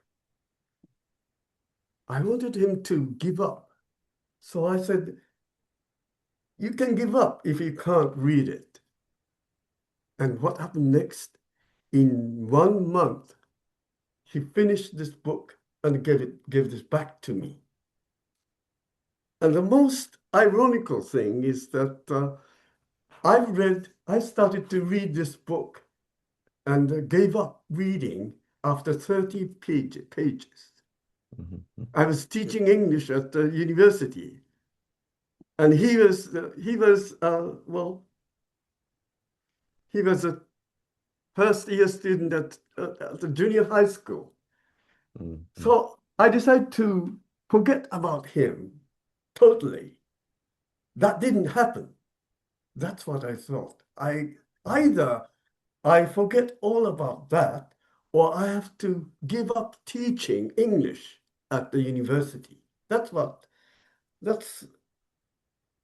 I wanted him to give up. So I said, you can give up if you can't read it. And what happened next? In 1 month, he finished this book and gave this back to me. And the most ironical thing is that I started to read this book and gave up reading after 30 pages. Mm-hmm. I was teaching English at the university, and he was a first-year student at the junior high school. Mm-hmm. So I decided to forget about him totally. That didn't happen. That's what I thought. Either I forget all about that, or I have to give up teaching English at the university. That's what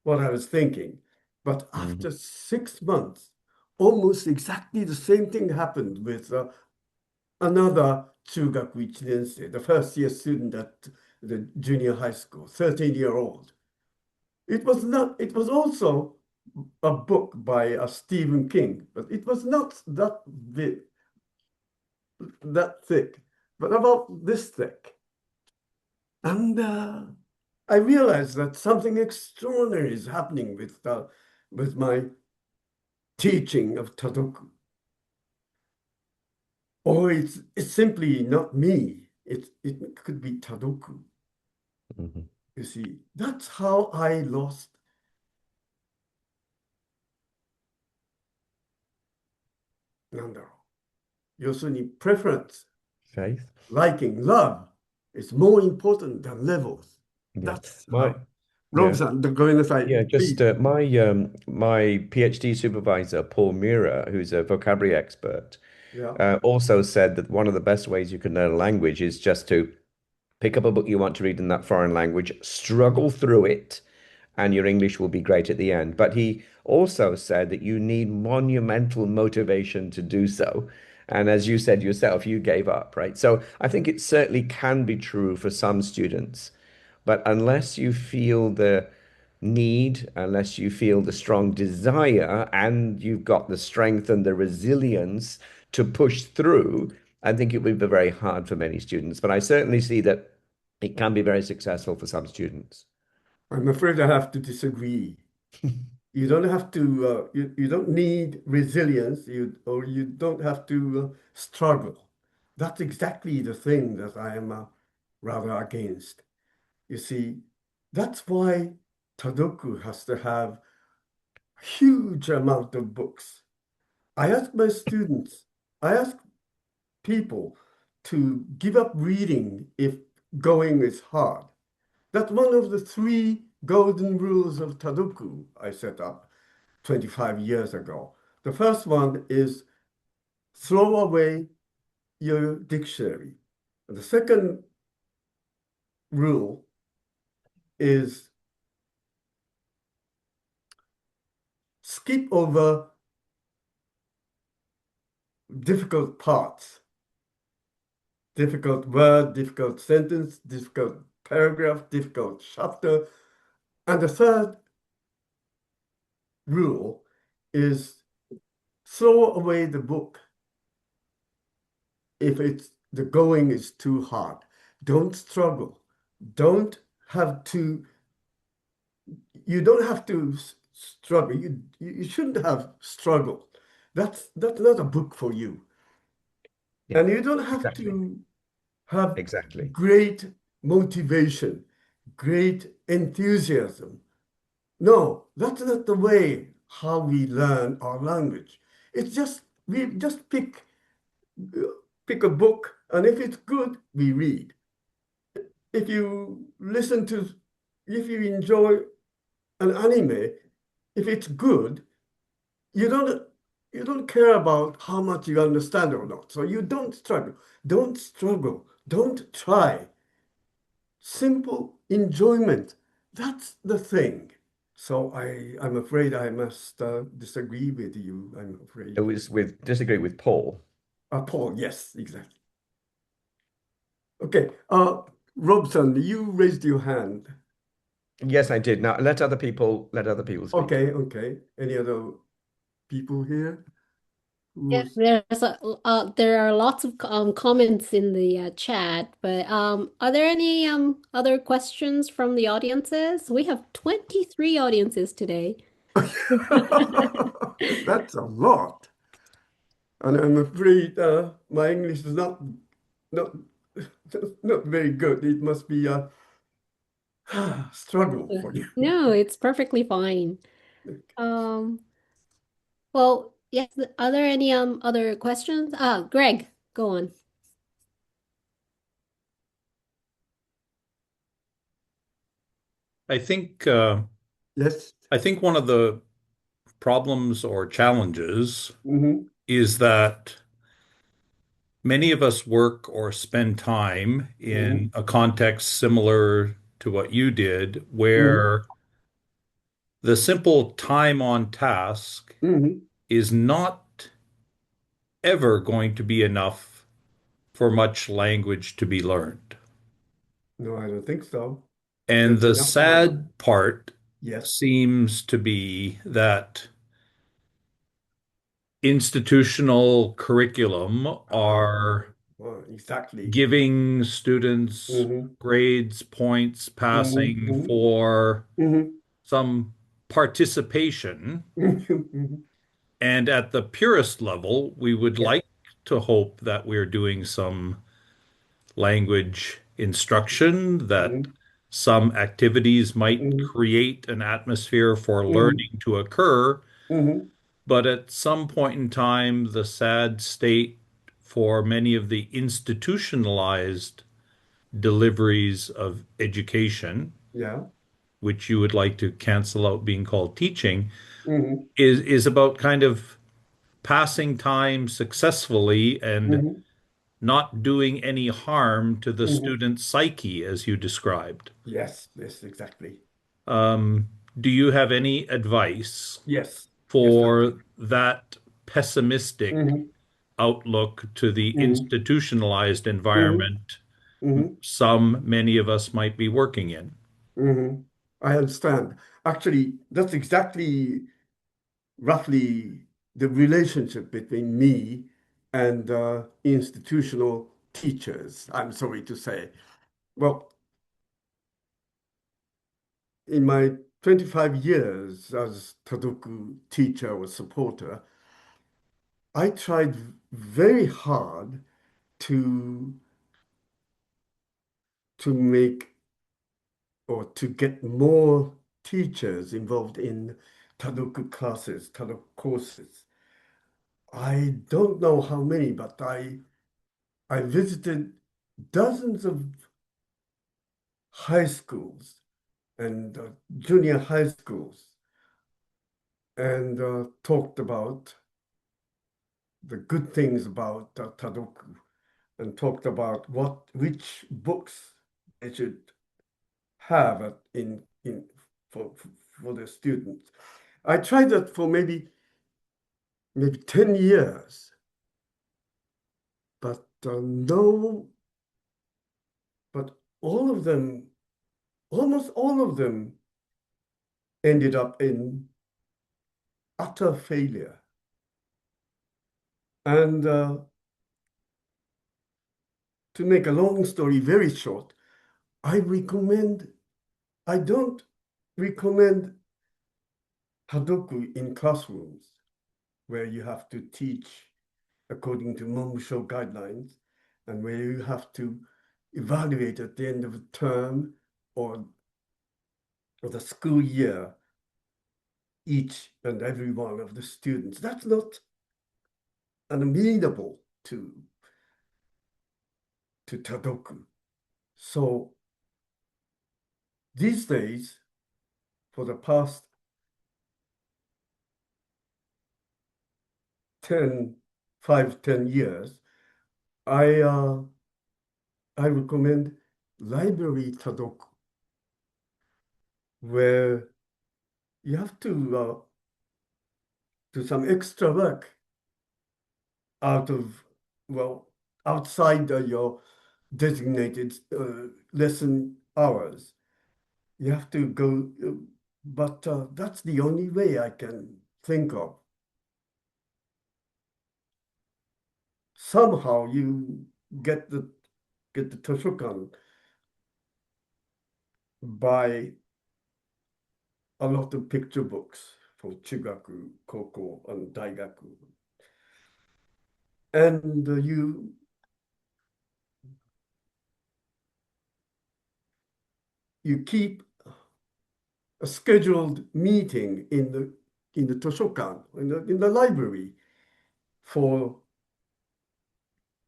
I was thinking. But after 6 months, almost exactly the same thing happened with another 中学1年生, the first-year student at the junior high school, 13-year-old. It was also a book by Stephen King, but it was not that thick, but about this thick. And I realized that something extraordinary is happening with my teaching of Tadoku. Or it's simply not me. It could be Tadoku. Mm-hmm. You see, that's how I lost preference, Faith. liking, love is more important than levels. Yeah. That's Rob-san, Yeah, just please. my PhD supervisor, Paul Mira, who's a vocabulary expert, Yeah. also said that one of the best ways you can learn a language is just to pick up a book you want to read in that foreign language, struggle through it, and your English will be great at the end. But he also said that you need monumental motivation to do so. And as you said yourself, you gave up, right? So I think it certainly can be true for some students. But unless you feel the need, unless you feel the strong desire, and you've got the strength and the resilience to push through, I think it would be very hard for many students. But I certainly see that it can be very successful for some students. I'm afraid I have to disagree. You don't have to, you don't need resilience, you don't have to struggle. That's exactly the thing that I am rather against. You see, that's why Tadoku has to have a huge amount of books. I ask my students, I ask people to give up reading if going is hard. That's one of the 3 golden rules of Tadoku I set up 25 years ago. The first one is throw away your dictionary. The second rule is skip over difficult parts, difficult word, difficult sentence, difficult paragraph, difficult chapter. And the third rule is throw away the book if the going is too hard. Don't struggle. You don't have to struggle. You shouldn't have struggled. That's not a book for you. Yeah, and you don't have exactly. to have Exactly. great motivation, great enthusiasm. No, that's not the way how we learn our language. We just pick pick a book, and if it's good, we read. If you enjoy an anime, if it's good, you don't care about how much you understand or not. So you don't struggle. Don't struggle. Don't try. Simple enjoyment. That's the thing. So I'm afraid I must disagree with you. I'm afraid. It was disagree with Paul. Paul, yes, exactly. Okay. Robson, you raised your hand. Yes, I did. Now let other people speak. Okay, okay. Any other people here? Yeah, there are lots of comments in the chat, but are there any other questions from the audiences? We have 23 audiences today. That's a lot. And I'm afraid my English is not not very good. It must be a struggle for you. No, it's perfectly fine. Um, well, yes, are there any other questions? Greg, go on. I think Yes. I think one of the problems or challenges Mm-hmm. is that many of us work or spend time in a context similar to what you did, Mm-hmm. where the simple time on task Mm-hmm. is not ever going to be enough for much language to be learned. No, I don't think so. And There's the enough time. sad part Yes. seems to be that institutional curriculum are Well, exactly. giving students Mm-hmm. grades, points, passing Mm-hmm. for Mm-hmm. some participation. Mm-hmm. And at the purest level, we would Yeah. like to hope that we're doing some language instruction, that Mm-hmm. some activities might Mm-hmm. create an atmosphere for Mm-hmm. learning to occur. Mm-hmm. But at some point in time, the sad state for many of the institutionalized deliveries of education, Yeah. which you would like to cancel out being called teaching, Mm-hmm. is about kind of passing time successfully and Mm-hmm. not doing any harm to the Mm-hmm. student's psyche, as you described. Yes, yes, exactly. Do you have any advice Yes. Yes, I for do. that pessimistic Mm-hmm. outlook to the Mm-hmm. institutionalized Mm-hmm. environment Mm-hmm. many of us might be working in? Mm-hmm. I understand. Actually, that's exactly roughly the relationship between me and institutional teachers, I'm sorry to say. Well, in my 25 years as Tadoku teacher or supporter, I tried very hard to make or to get more teachers involved in Tadoku classes, Tadoku courses. I don't know how many, but I visited dozens of high schools and junior high schools and talked about the good things about Tadoku and talked about which books they should have in for for the students. I tried that for maybe 10 years, but no, but all of them, almost all of them ended up in utter failure. And to make a long story very short, I don't recommend Tadoku in classrooms where you have to teach according to Monbusho guidelines and where you have to evaluate at the end of a term or the school year each and every one of the students. That's not amenable to to Tadoku. So these days, for the past 10 years, I recommend library Tadoku, where you have to do some extra work outside your designated lesson hours. You have to go, but that's the only way I can think of. Somehow you get the Toshokan by a lot of picture books for Chugaku, Koko, and Daigaku. And you keep a scheduled meeting in the Toshokan, in the library, for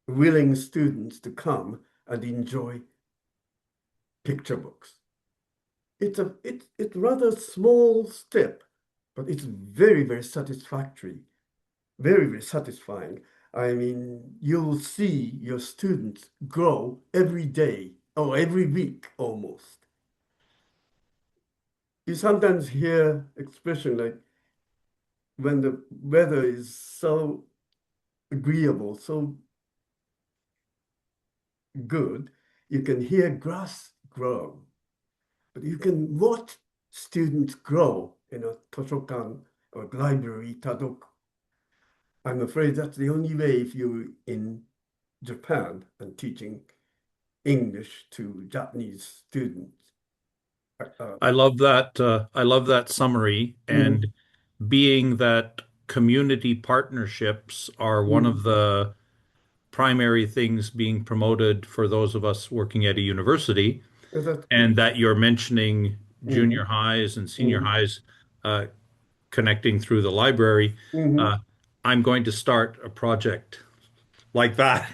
willing students to come and enjoy picture books. It's rather small step, but it's very, very satisfactory, very, very satisfying. I mean, you'll see your students grow every day or every week almost. You sometimes hear expression like when the weather is so agreeable, so good, you can hear grass grow. But you can watch students grow in a Toshokan or library Tadoku. I'm afraid that's the only way if you're in Japan and teaching English to Japanese students. I love that. I love that summary. And being that community partnerships are one of the primary things being promoted for those of us working at a university, That's and good. that you're mentioning junior highs and senior highs connecting through the library, I'm going to start a project like that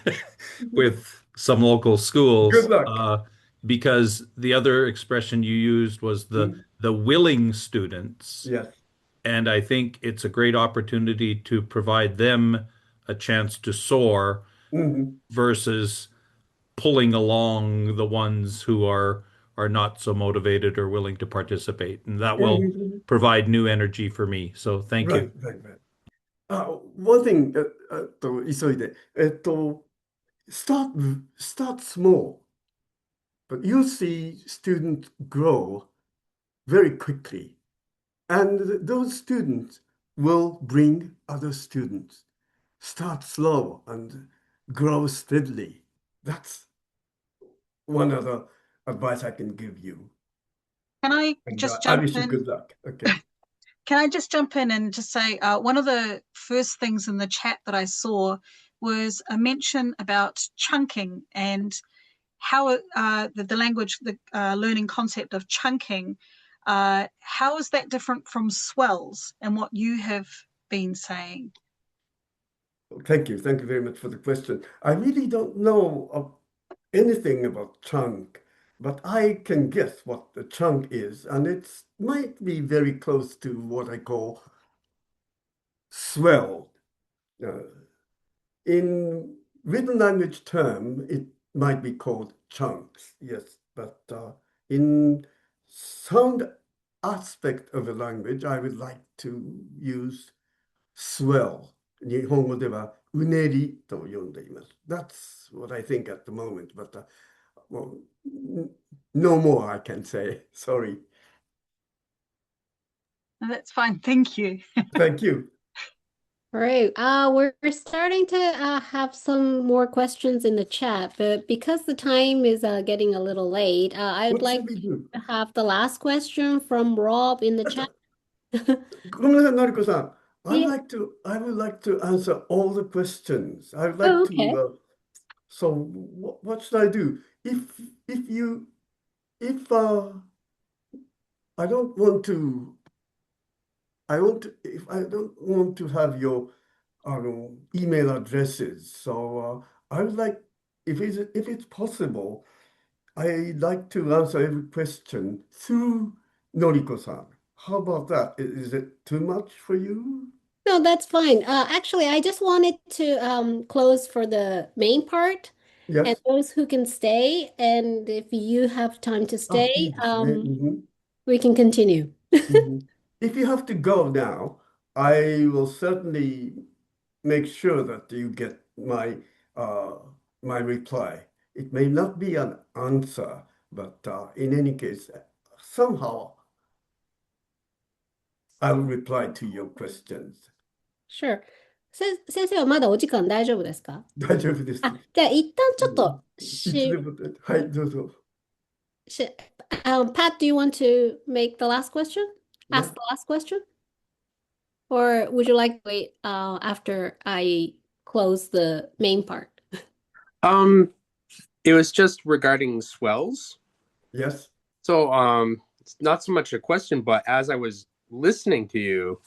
with some local schools, Good luck. because the other expression you used was the willing students, Yes. and I think it's a great opportunity to provide them a chance to soar versus pulling along the ones who are not so motivated or willing to participate, and that will provide new energy for me. So thank you. Right. One thing, 急いで、start small, but you see students grow very quickly, and those students will bring other students. Start slow and grow steadily. That's one other advice I can give you. Can I And just I jump wish you in? good luck. Okay. Can I just jump in and just say one of the first things in the chat that I saw was a mention about chunking and how the language, the learning concept of chunking, how is that different from swells and what you have been saying? Thank you. Thank you very much for the question. I really don't know anything about chunk, but I can guess what the chunk is, and it might be very close to what I call swell. In written language term, it might be called chunks, yes, but in sound aspect of the language, I would like to use swell. 日本語ではうねりと呼んでいます。That's what I think at the moment, but well, no more I can say. Sorry. No, that's fine. Thank you. Thank you. All right. We're starting to have some more questions in the chat, but because the time is getting a little late, I'd What like should we do? to have the last question from Rob in the chat. ごめんなさい、のりこさん。I Yeah. would like to answer all the questions. I would Oh, like okay. to, so what should I do? If I don't want to, if I don't want to have your email addresses, so I would like if it's possible, I like to answer every question through Noriko-san. How about that? Is it too much for you? No, that's fine. Actually, I just wanted to close for the main part, and Yes. those who can stay, and if you have time to あ、い stay, いですね。we can continue. If you have to go now, I will certainly make sure that you get my reply. It may not be an answer, but in any case, somehow I'll reply to your questions. Sure. 先生はまだお時間大丈夫ですか？大丈夫です。あ、じゃあ一旦ちょっといつでも、はい、どうぞ。Pat, do you want to make the last question? Ask the last question? Or would you like to wait after I close the main part? It was just regarding swells. Yes. So it's not so much a question, but as I was listening to you,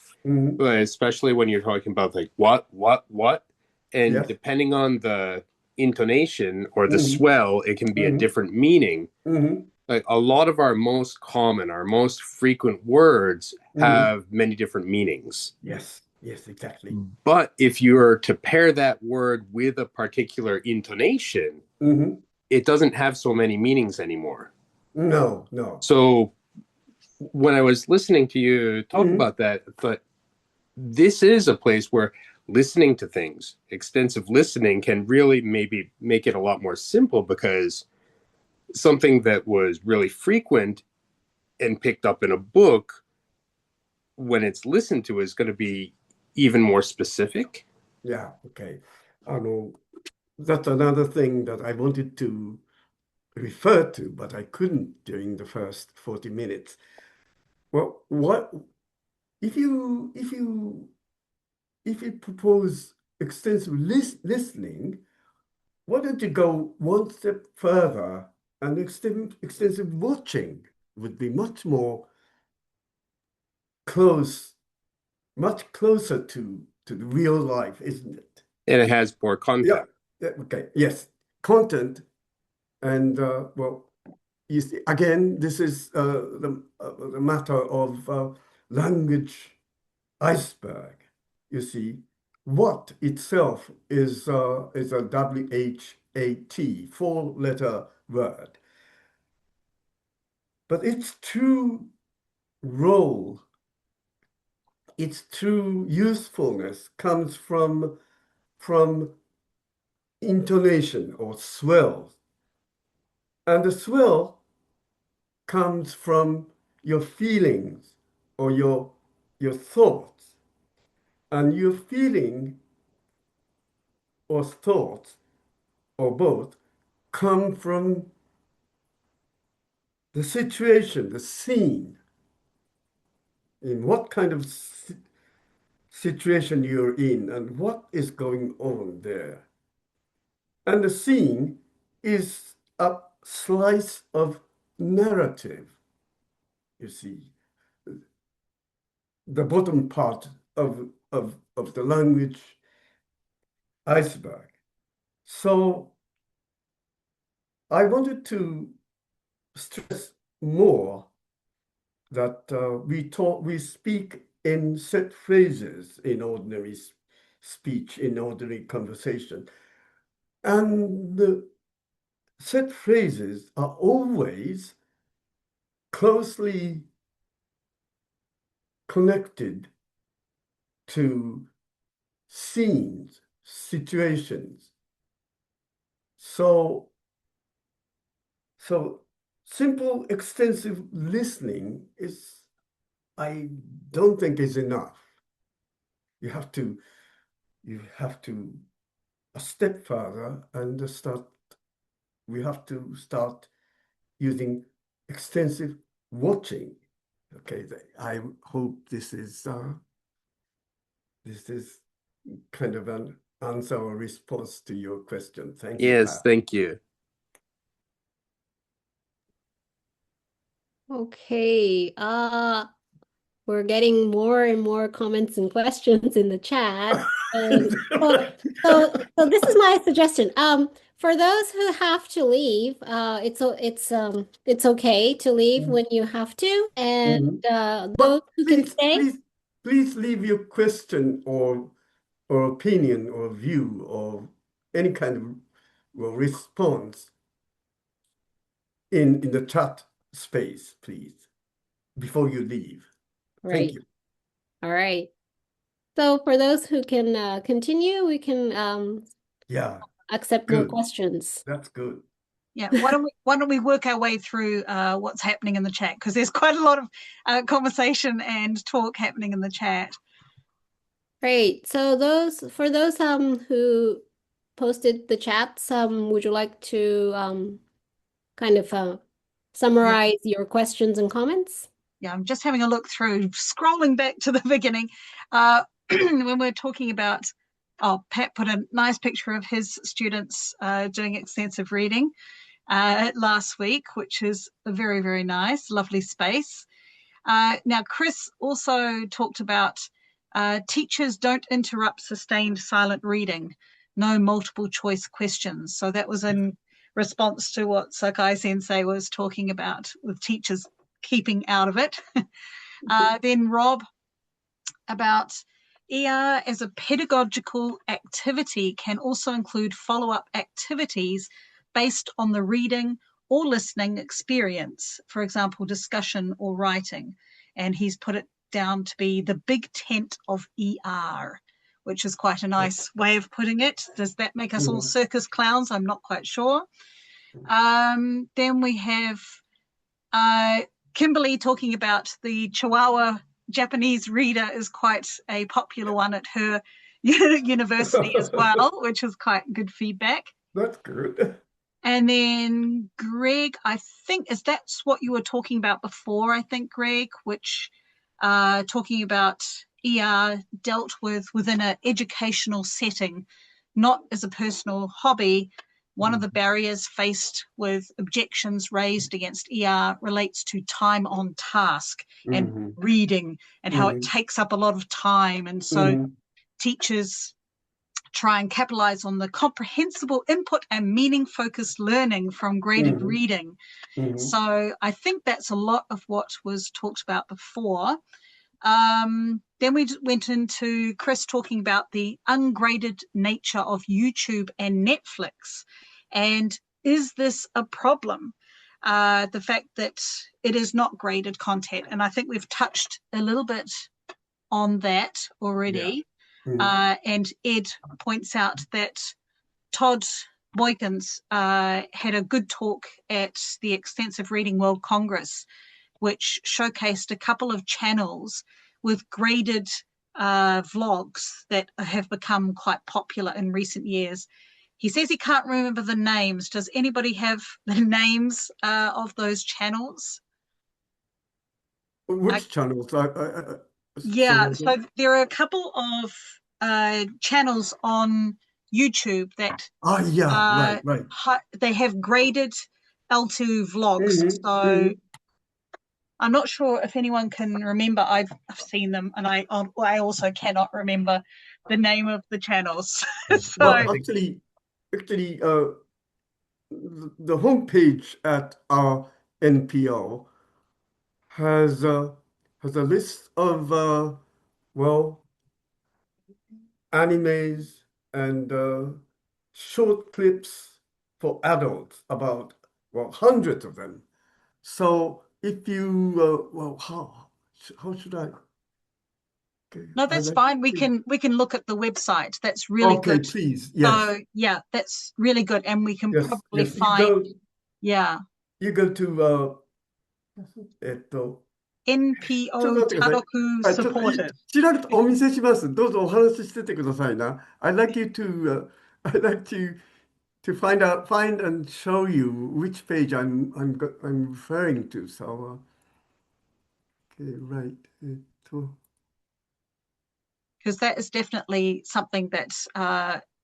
especially when you're talking about like what, and Yes. depending on the intonation or the swell, it can be a different meaning. Like a lot of our most common, our most frequent words have many different meanings. Yes, exactly. But if you were to pair that word with a particular intonation, it doesn't have so many meanings anymore. No. So when I was listening to you talk about that, I thought this is a place where listening to things, extensive listening, can really maybe make it a lot more simple, because something that was really frequent and picked up in a book, when it's listened to, is going to be even more specific. Yeah, okay. That's another thing that I wanted to refer to, but I couldn't during the first 40 minutes. Well, what if you propose extensive listening, why don't you go one step further, and extensive watching would be much more much closer to the real life, isn't it? And it has more content. Yeah, okay, yes, content. And well, you see, again, this is the matter of language iceberg. You see, what itself is a WHAT, four-letter word. But its true role, its true usefulness comes from intonation or swell. And the swell comes from your feelings or your thoughts. And your feeling or thoughts, or both, come from the situation, the scene, in what kind of situation you're in and what is going on there. And the scene is a slice of narrative, you see. The bottom part of the language iceberg. So I wanted to stress more that we speak in set phrases in ordinary speech, in ordinary conversation. And the set phrases are always closely connected to scenes, situations. So simple, extensive listening I don't think is enough. You have to a step further and we have to start using extensive watching. Okay, I hope this is kind of an answer or response to your question. Thank you. Yes, thank you. Okay, we're getting more and more comments and questions in the chat. So this is my suggestion. for those who have to leave, it's okay to leave when you have to, and those But who can stay. please leave your question or opinion or view or any kind of response in the chat space, please, before you leave. Thank Right. you. All right. So for those who can continue, we can Yeah, accept more good. questions. That's good. Yeah, why don't we work our way through what's happening in the chat, because there's quite a lot of conversation and talk happening in the chat. Great. So for those who posted the chats, would you like to kind of summarize your questions and comments? Yeah, I'm just having a look through, scrolling back to the beginning. When we're talking about, Pat put a nice picture of his students doing extensive reading last week, which is very, very nice, lovely space. Now, Chris also talked about teachers don't interrupt sustained silent reading, no multiple choice questions. So that was in response to what Sakai Sensei was talking about, with teachers keeping out of it. Then Rob, about ER as a pedagogical activity can also include follow-up activities based on the reading or listening experience, for example, discussion or writing. And he's put it down to be the big tent of ER, which is quite a nice way of putting it. Does that make us all circus clowns? I'm not quite sure. Then we have Kimberly talking about the Chihuahua Japanese reader is quite a popular one at her university as well, which is quite good feedback. That's good. And then Greg, I think, is that's what you were talking about before, I think, Greg, which talking about ER dealt with within an educational setting, not as a personal hobby. One of the barriers faced with objections raised against ER relates to time on task and reading, and how it takes up a lot of time. And so teachers try and capitalize on the comprehensible input and meaning-focused learning from graded reading. So I think that's a lot of what was talked about before. Then we went into Chris talking about the ungraded nature of YouTube and Netflix. And is this a problem? The fact that it is not graded content. And I think we've touched a little bit on that already. And Ed points out that Todd Boykins had a good talk at the Extensive Reading World Congress, which showcased a couple of channels with graded vlogs that have become quite popular in recent years. He says he can't remember the names. Does anybody have the names of those channels? Which channels? Yeah, so there are a couple of channels on YouTube that right. They have graded L2 vlogs. So I'm not sure if anyone can remember. I've seen them, and I also cannot remember the name of the channels. Well, actually, the homepage at our NPO has a list of animes and short clips for adults, about hundreds of them. So if you how should I? Okay, No, that's fine. We can look at the website. That's really good. Okay, please. Yes. So yeah, that's really good, and we can probably yes. find. You go to NPO Tadoku Supporters. ちらりとお見せします。どうぞお話ししててくださいな。I'd like you I'd like to find and show you which page I'm referring to. So, okay, right. Because that is definitely something that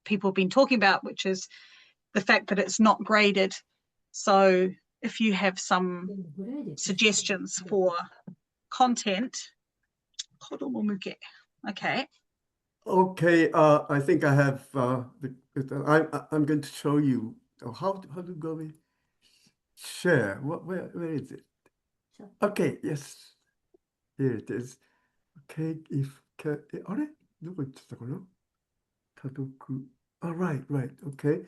people have been talking about, which is the fact that it's not graded. So if you have some suggestions for content, okay. Okay, I think I have I'm going to show you Oh, how to go with share? Where is it? Okay, yes. Here it is. Okay, if can, あれどこ行ってたかな多読。right, right, okay.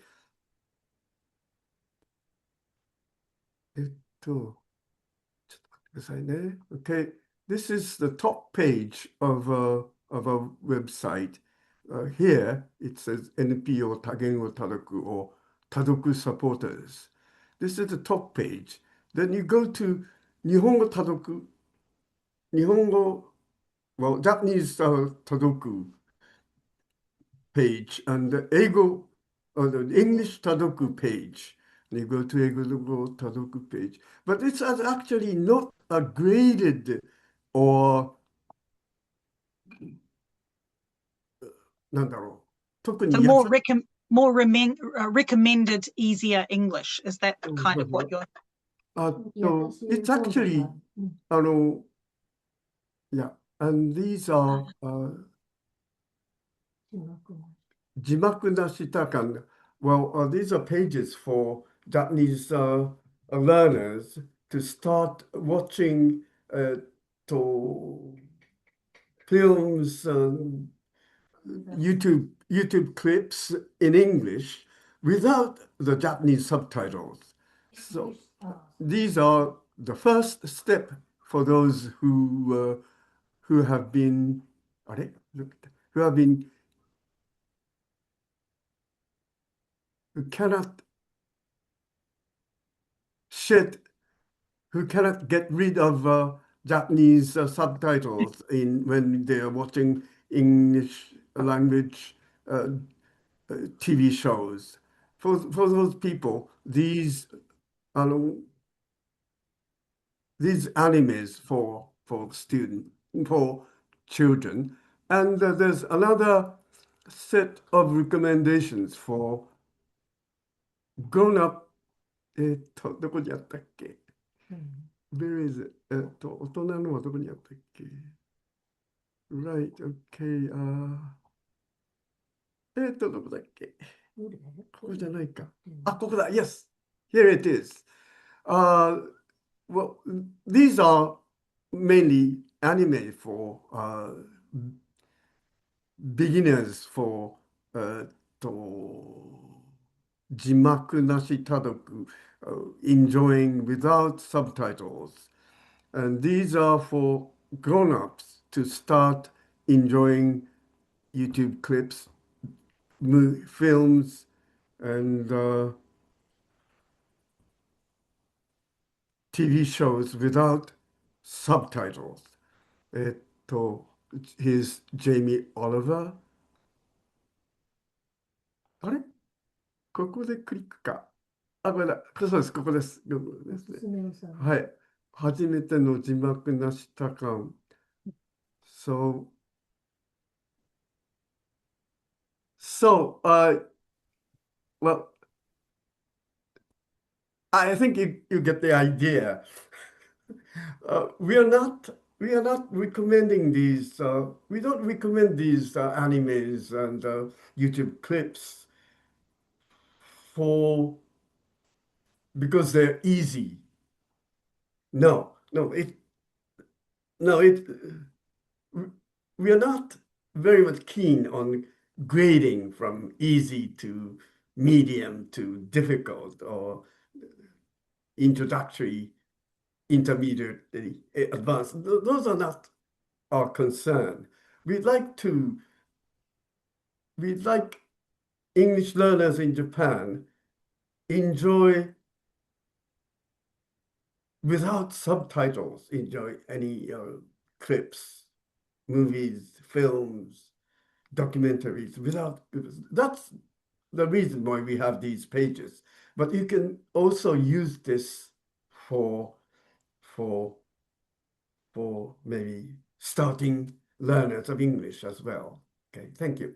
ちょっと待ってくださいね。Okay, this is the top page of a website. Here it says NPO Tagengo Tadoku or Tadoku Supporters. This is the top page. Then you go to Nihongo Tadoku, Nihongo, well, Japanese Tadoku page and the Eigo, or the English Tadoku page. You go to Eigo Tadoku page. But it's actually not a graded or なんだろう。特に So more recommended easier English. Is that kind of what you're? It's actually, yeah, and these are 字幕なし多感. Well, these are pages for Japanese learners to start watching films and YouTube clips in English without the Japanese subtitles. So these are the first step for those who have been who cannot get rid of Japanese subtitles when they are watching English language TV shows. For those people, these animes for children, and there's another set of recommendations for grown-up. どこにあったっけ Where is it? 大人のはどこにあったっけ Right, okay. どこだっけここじゃないか。ここだ。Yes, here it is. Well, these are mainly anime for beginners for 字幕なし多読 enjoying without subtitles. And these are for grown-ups to start enjoying YouTube clips, films, and TV shows without subtitles. Here's Jamie Oliver. あれここでクリックか。これだ。そうです。ここです。ですね。はい。初めての字幕なし多感。So, well, I think you get the idea. We are not recommending these. We don't recommend these animes and YouTube clips because they're easy. No. We are not very much keen on grading from easy to medium to difficult or introductory, intermediate, advanced. Those are not our concern. We'd like English learners in Japan enjoy without subtitles, enjoy any clips, movies, films, documentaries that's the reason why we have these pages. But you can also use this for maybe starting learners of English as well. Okay, thank you.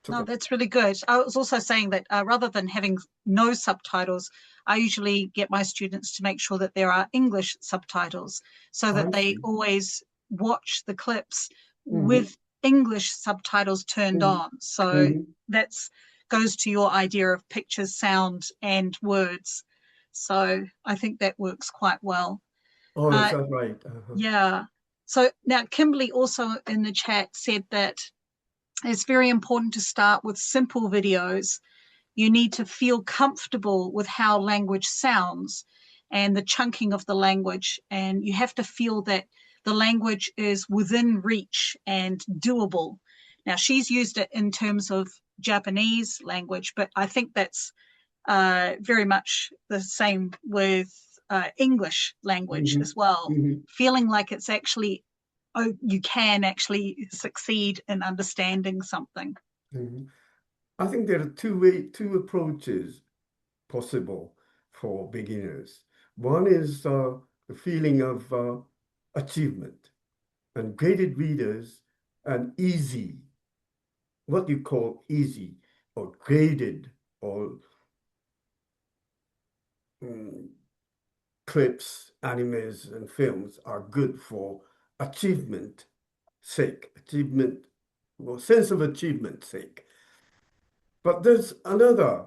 No, that's really good. I was also saying that rather than having no subtitles, I usually get my students to make sure that there are English subtitles so that they always watch the clips with English subtitles turned on. So that's goes to your idea of pictures, sound, and words. So I think that works quite well. Oh, is that right? Yeah. So now Kimberly also in the chat said that it's very important to start with simple videos. You need to feel comfortable with how language sounds and the chunking of the language. And you have to feel that the language is within reach and doable. Now, she's used it in terms of Japanese language, but I think that's very much the same with English language as well. Feeling like it's actually, you can actually succeed in understanding something. I think there are two approaches possible for beginners. One is the feeling of achievement, and graded readers and easy, what you call easy or graded or clips, animes, and films are good for achievement sake, sense of achievement sake. But there's another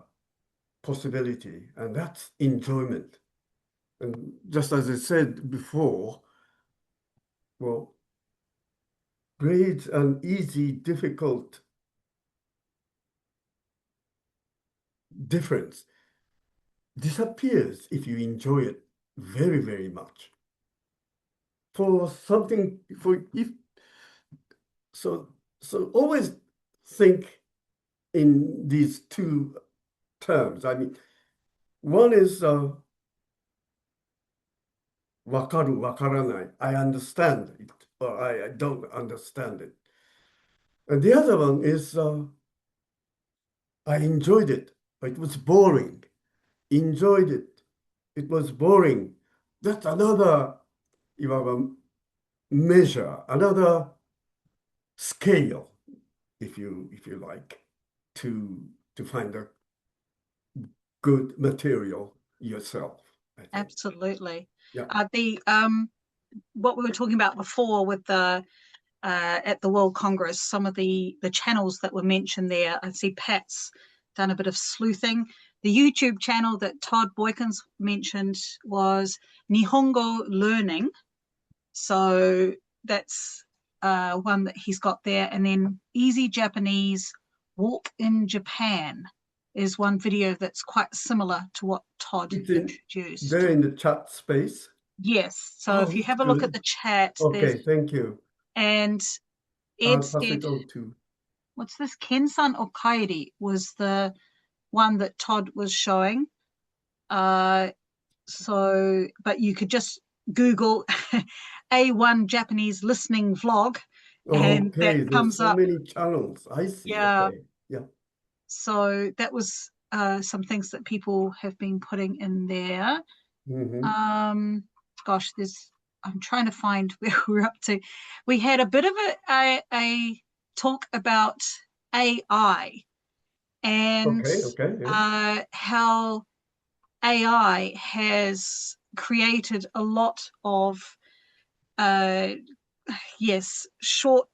possibility, and that's enjoyment. And just as I said before, well, grades and easy, difficult difference disappears if you enjoy it very, very much. So always think in these two terms. I mean, one is wakaru, wakaranai. I understand it, or I don't understand it. And the other one is I enjoyed it, but it was boring. Enjoyed it. It was boring. That's another measure, another scale, if you like, to find a good material yourself. I think. Absolutely. Yeah. What we were talking about before with the at the World Congress, some of the channels that were mentioned there, I see Pat's done a bit of sleuthing. The YouTube channel that Todd Boykins mentioned was Nihongo Learning. So that's one that he's got there. And then Easy Japanese Walk in Japan is one video that's quite similar to what Todd introduced. They're in the chat space. Yes. So if you have a look at the chat. Okay, thank you. And Ed said, what's this? Kensan Okairi was the one that Todd was showing. But you could just Google A1 Japanese listening vlog, and that comes up. There's so many channels. I see. Yeah. Okay. Yeah. So that was some things that people have been putting in there. Gosh, I'm trying to find where we're up to. We had a bit of a talk about AI and how AI has created a lot of short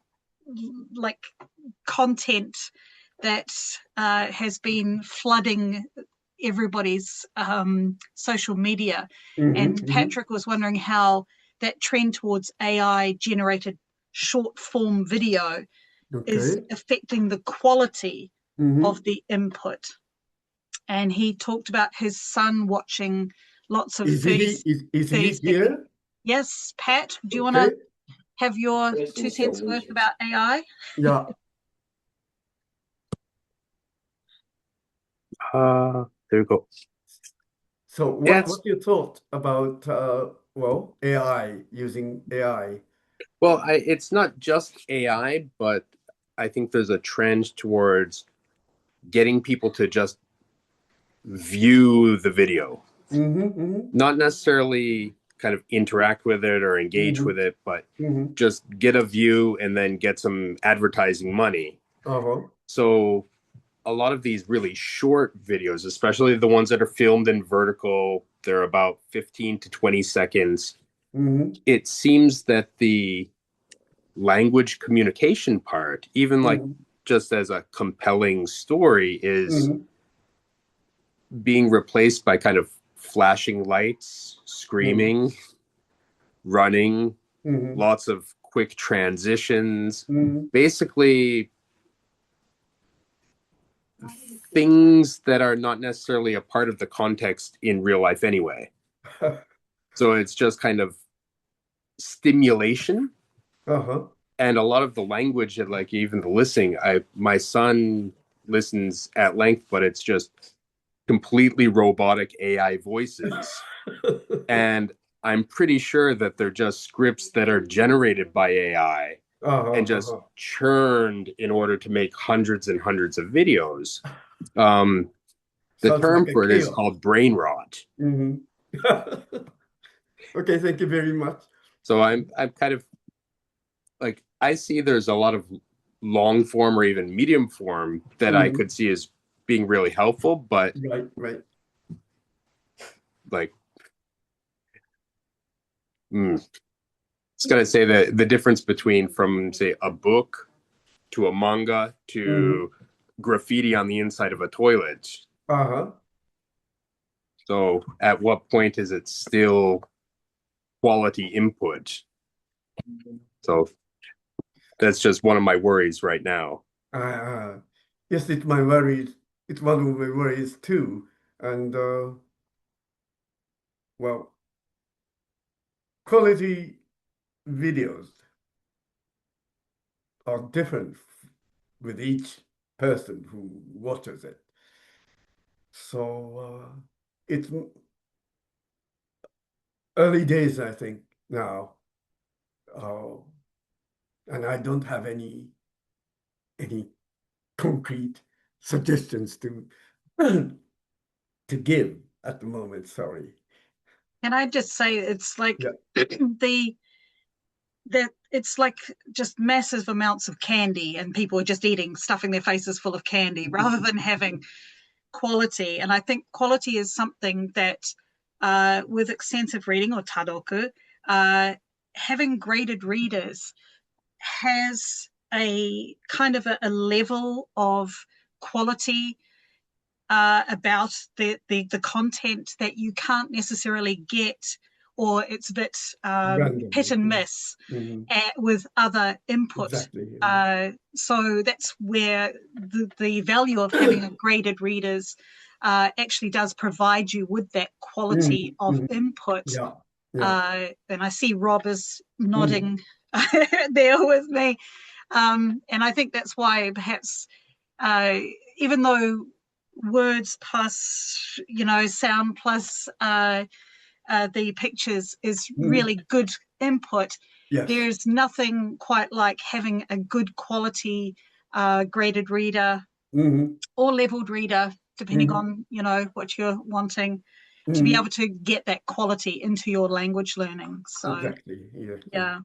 content that has been flooding everybody's social media. And Patrick was wondering how that trend towards AI generated short form video is affecting the quality of the input. And he talked about his son watching lots of Is he here? Yes, Pat, do you want to have your 2 cents worth about AI? Yeah. There you go. So what's your thought about AI, using AI? Well, it's not just AI, but I think there's a trend towards getting people to just view the video. Not necessarily kind of interact with it or engage with it, but just get a view and then get some advertising money. So a lot of these really short videos, especially the ones that are filmed in vertical, they're about 15 to 20 seconds. It seems that the language communication part, even like just as a compelling story is Mhm. being replaced by kind of flashing lights, screaming, running, Mhm. lots of quick transitions, Mhm. basically things that are not necessarily a part of the context in real life anyway. So it's just kind of stimulation. Uh-huh. And a lot of the language and like even the listening, my son listens at length, but it's just completely robotic AI voices. And I'm pretty sure that they're just scripts that are generated by AI and just churned in order to make hundreds and hundreds of videos. The Sounds term like a for it is chaos. called brain rot. Mhm. Okay, thank you very much. So I'm kind of like, I see there's a lot of long form or even medium form that I could see as being really helpful, but Right. like, it's gonna say that the difference between from say a book to a manga to graffiti on the inside of a toilet. Uh-huh. So at what point is it still quality input? So that's just one of my worries right now. Yes, it's my worries. It's one of my worries too. And well, quality videos are different with each person who watches it. So it's early days, I think, now. And I don't have any concrete suggestions to to give at the moment. Sorry. Can I just say it's like Yeah. it's like just massive amounts of candy and people are just eating, stuffing their faces full of candy rather than having quality. And I think quality is something that with extensive reading or tadoku, having graded readers has a kind of a level of quality about the content that you can't necessarily get, or it's a bit hit and miss with other input. Exactly. So that's where the value of having a graded readers actually does provide you with that quality of input. And I see Rob is nodding there with me. And I think that's why perhaps even though words plus, sound plus the pictures is really good input, there's nothing quite like having a good quality graded reader or leveled reader, depending on, what you're wanting, to be able to get that quality into your language learning. So exactly. yeah.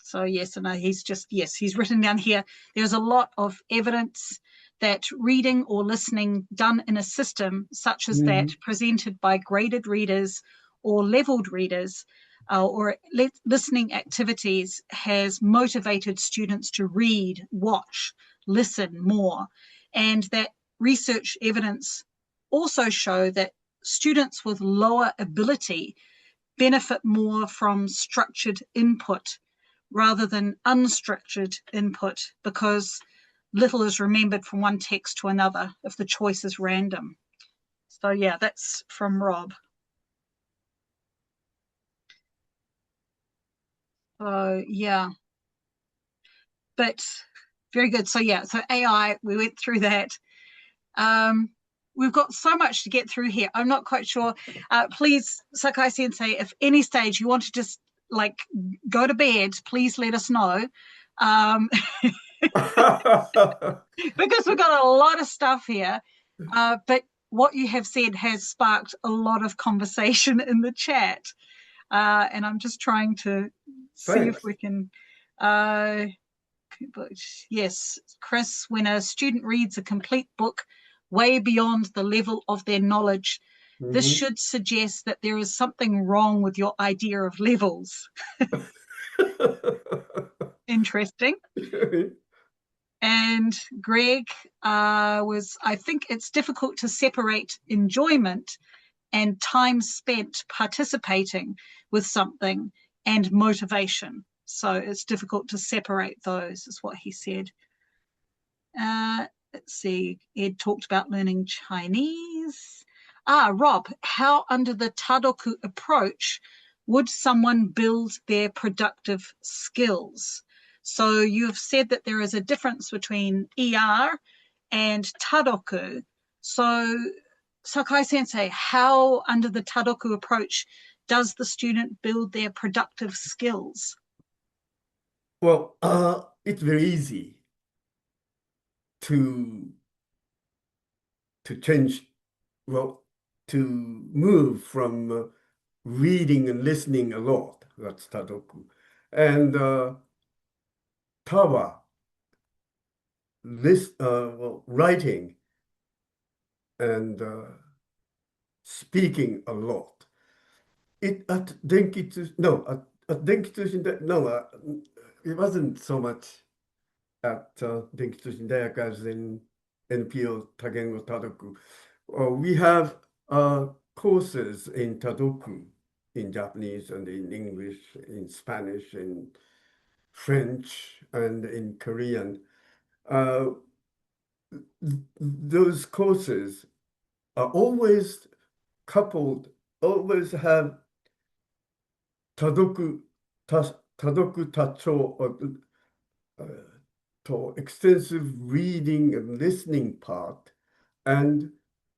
So yes, and he's written down here, there's a lot of evidence that reading or listening done in a system such as that presented by graded readers or leveled readers or listening activities has motivated students to read, watch, listen more, and that research evidence also show that students with lower ability benefit more from structured input rather than unstructured input, because little is remembered from one text to another if the choice is random. So yeah, that's from Rob. So yeah, but very good. So yeah, so AI, we went through that. We've got so much to get through here. I'm not quite sure. Please, Sakai Sensei, if any stage you want to just like go to bed, please let us know. Because we've got a lot of stuff here. But what you have said has sparked a lot of conversation in the chat. And I'm just trying to see if we can. Yes, Chris, when a student reads a complete book way beyond the level of their knowledge, this should suggest that there is something wrong with your idea of levels. Interesting. And Greg I think it's difficult to separate enjoyment and time spent participating with something and motivation. So it's difficult to separate those, is what he said. Let's see, Ed talked about learning Chinese. Rob, how under the Tadoku approach would someone build their productive skills? So you've said that there is a difference between ER and Tadoku. So Sakai Sensei, how under the Tadoku approach does the student build their productive skills? Well, it's very easy to change, well, to move from reading and listening a lot. That's Tadoku. And Tawa, writing and speaking a lot. At Denki-Tsushin, it wasn't so much at Denki-Tsushin Dayak as in NPO Tadoku. We have courses in Tadoku, in Japanese and in English, in Spanish, in French, and in Korean. Those courses are always coupled, always have Tadoku Tacho, to extensive reading and listening part, and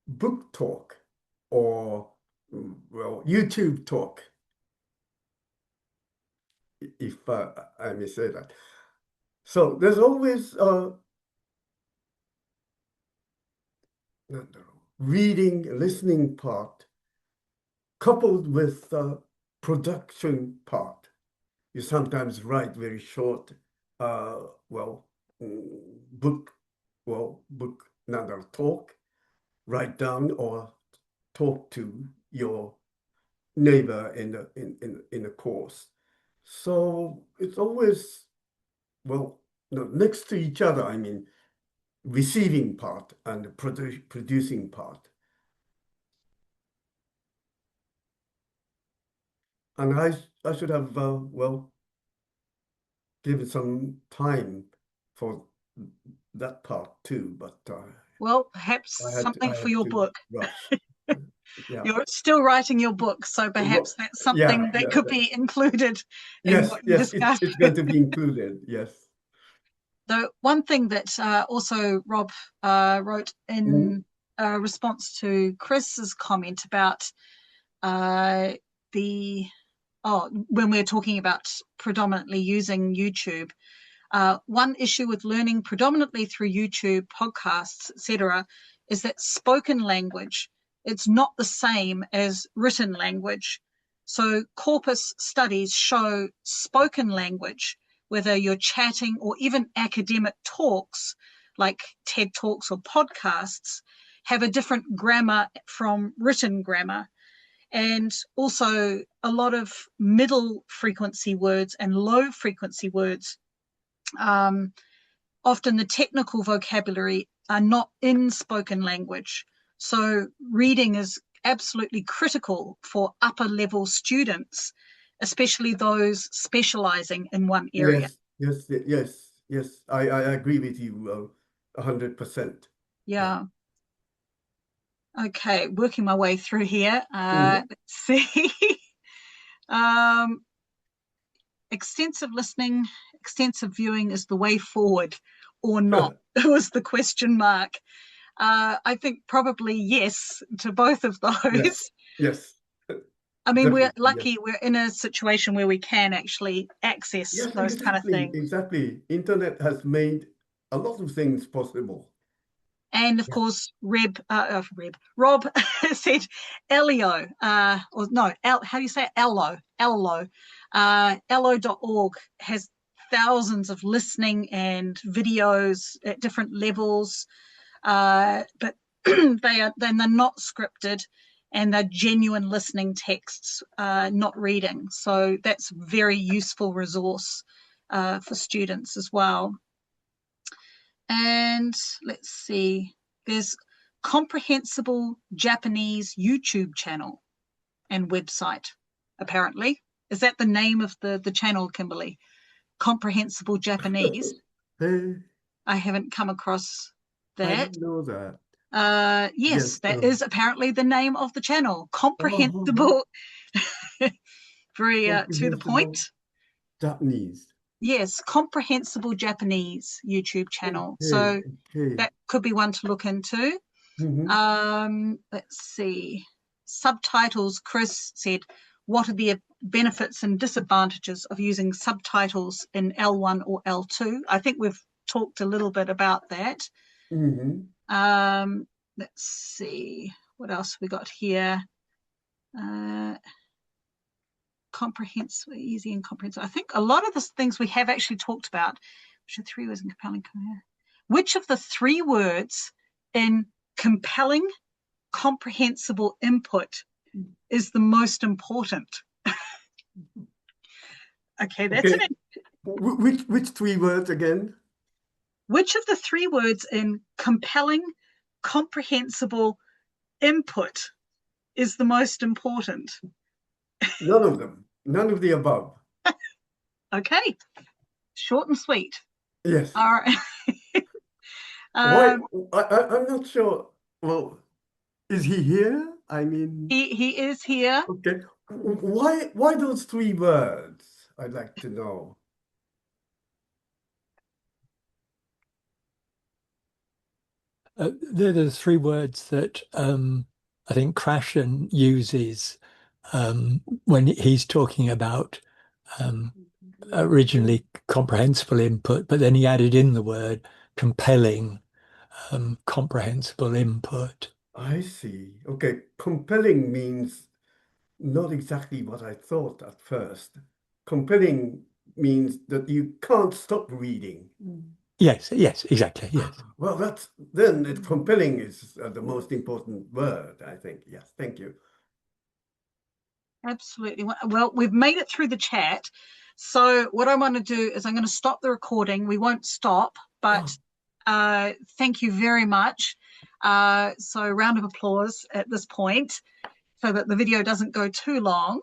book talk, or, well, YouTube talk, if I may say that. So there's always reading, listening part, coupled with production part. You sometimes write very short, talk, write down or talk to your neighbor in a course. So it's always, next to each other, I mean, receiving part and producing part. And I should have, given some time for that part too, but well, perhaps something for your book. Rush. Yeah. You're still writing your book, so perhaps that's something that could be included in what you discussed. It's going to be included, yes. The one thing that also Rob wrote in response to Chris's comment about when we're talking about predominantly using YouTube, one issue with learning predominantly through YouTube, podcasts, etc., is that spoken language, it's not the same as written language. So corpus studies show spoken language, whether you're chatting or even academic talks like TED Talks or podcasts, have a different grammar from written grammar. And also a lot of middle frequency words and low frequency words, often the technical vocabulary are not in spoken language. So reading is absolutely critical for upper level students, especially those specializing in one area. Yes. I agree with you 100%. Yeah. Okay, working my way through here. Let's see. Extensive listening, extensive viewing is the way forward or not? Was the question mark. I think probably yes to both of those. Yes. I mean, we're lucky we're in a situation where we can actually access those kind of things. Exactly. Internet has made a lot of things possible. And of course, Rob said Elio, how do you say it? Ello. Ello.org has thousands of listening and videos at different levels, but they're not scripted, and they're genuine listening texts, not reading. So that's a very useful resource for students as well. And let's see, there's Comprehensible Japanese YouTube channel and website, apparently. Is that the name of the channel, Kimberly? Comprehensible Japanese? Hey, I haven't come across I that. didn't know that. Yes, that is apparently the name of the channel. Comprehensible, very to the point. Japanese. Yes, Comprehensible Japanese YouTube channel. So that could be one to look into. Let's see. Subtitles, Chris said, what are the benefits and disadvantages of using subtitles in L1 or L2? I think we've talked a little bit about that. Let's see. What else we got here? Comprehensive, easy and comprehensive. I think a lot of the things we have actually talked about. Which are 3 words in compelling? Which of the 3 words in compelling, comprehensible input is the most important? Okay, that's it. Which 3 words again? Which of the 3 words in compelling, comprehensible input is the most important? None of them. None of the above. Okay. Short and sweet. Yes. All right. Why? I'm not sure. Well, is he here? I mean, he is here. Okay. Why those 3 words? I'd like to know. They're the 3 words that I think Krashen uses when he's talking about originally comprehensible input, but then he added in the word compelling comprehensible input. I see. Okay. Compelling means not exactly what I thought at first. Compelling means that you can't stop reading. Yes, exactly. Yes. Well, compelling is the most important word, I think. Yes, thank you. Absolutely. Well, we've made it through the chat. So what I want to do is I'm going to stop the recording. We won't stop, but thank you very much. So round of applause at this point so that the video doesn't go too long.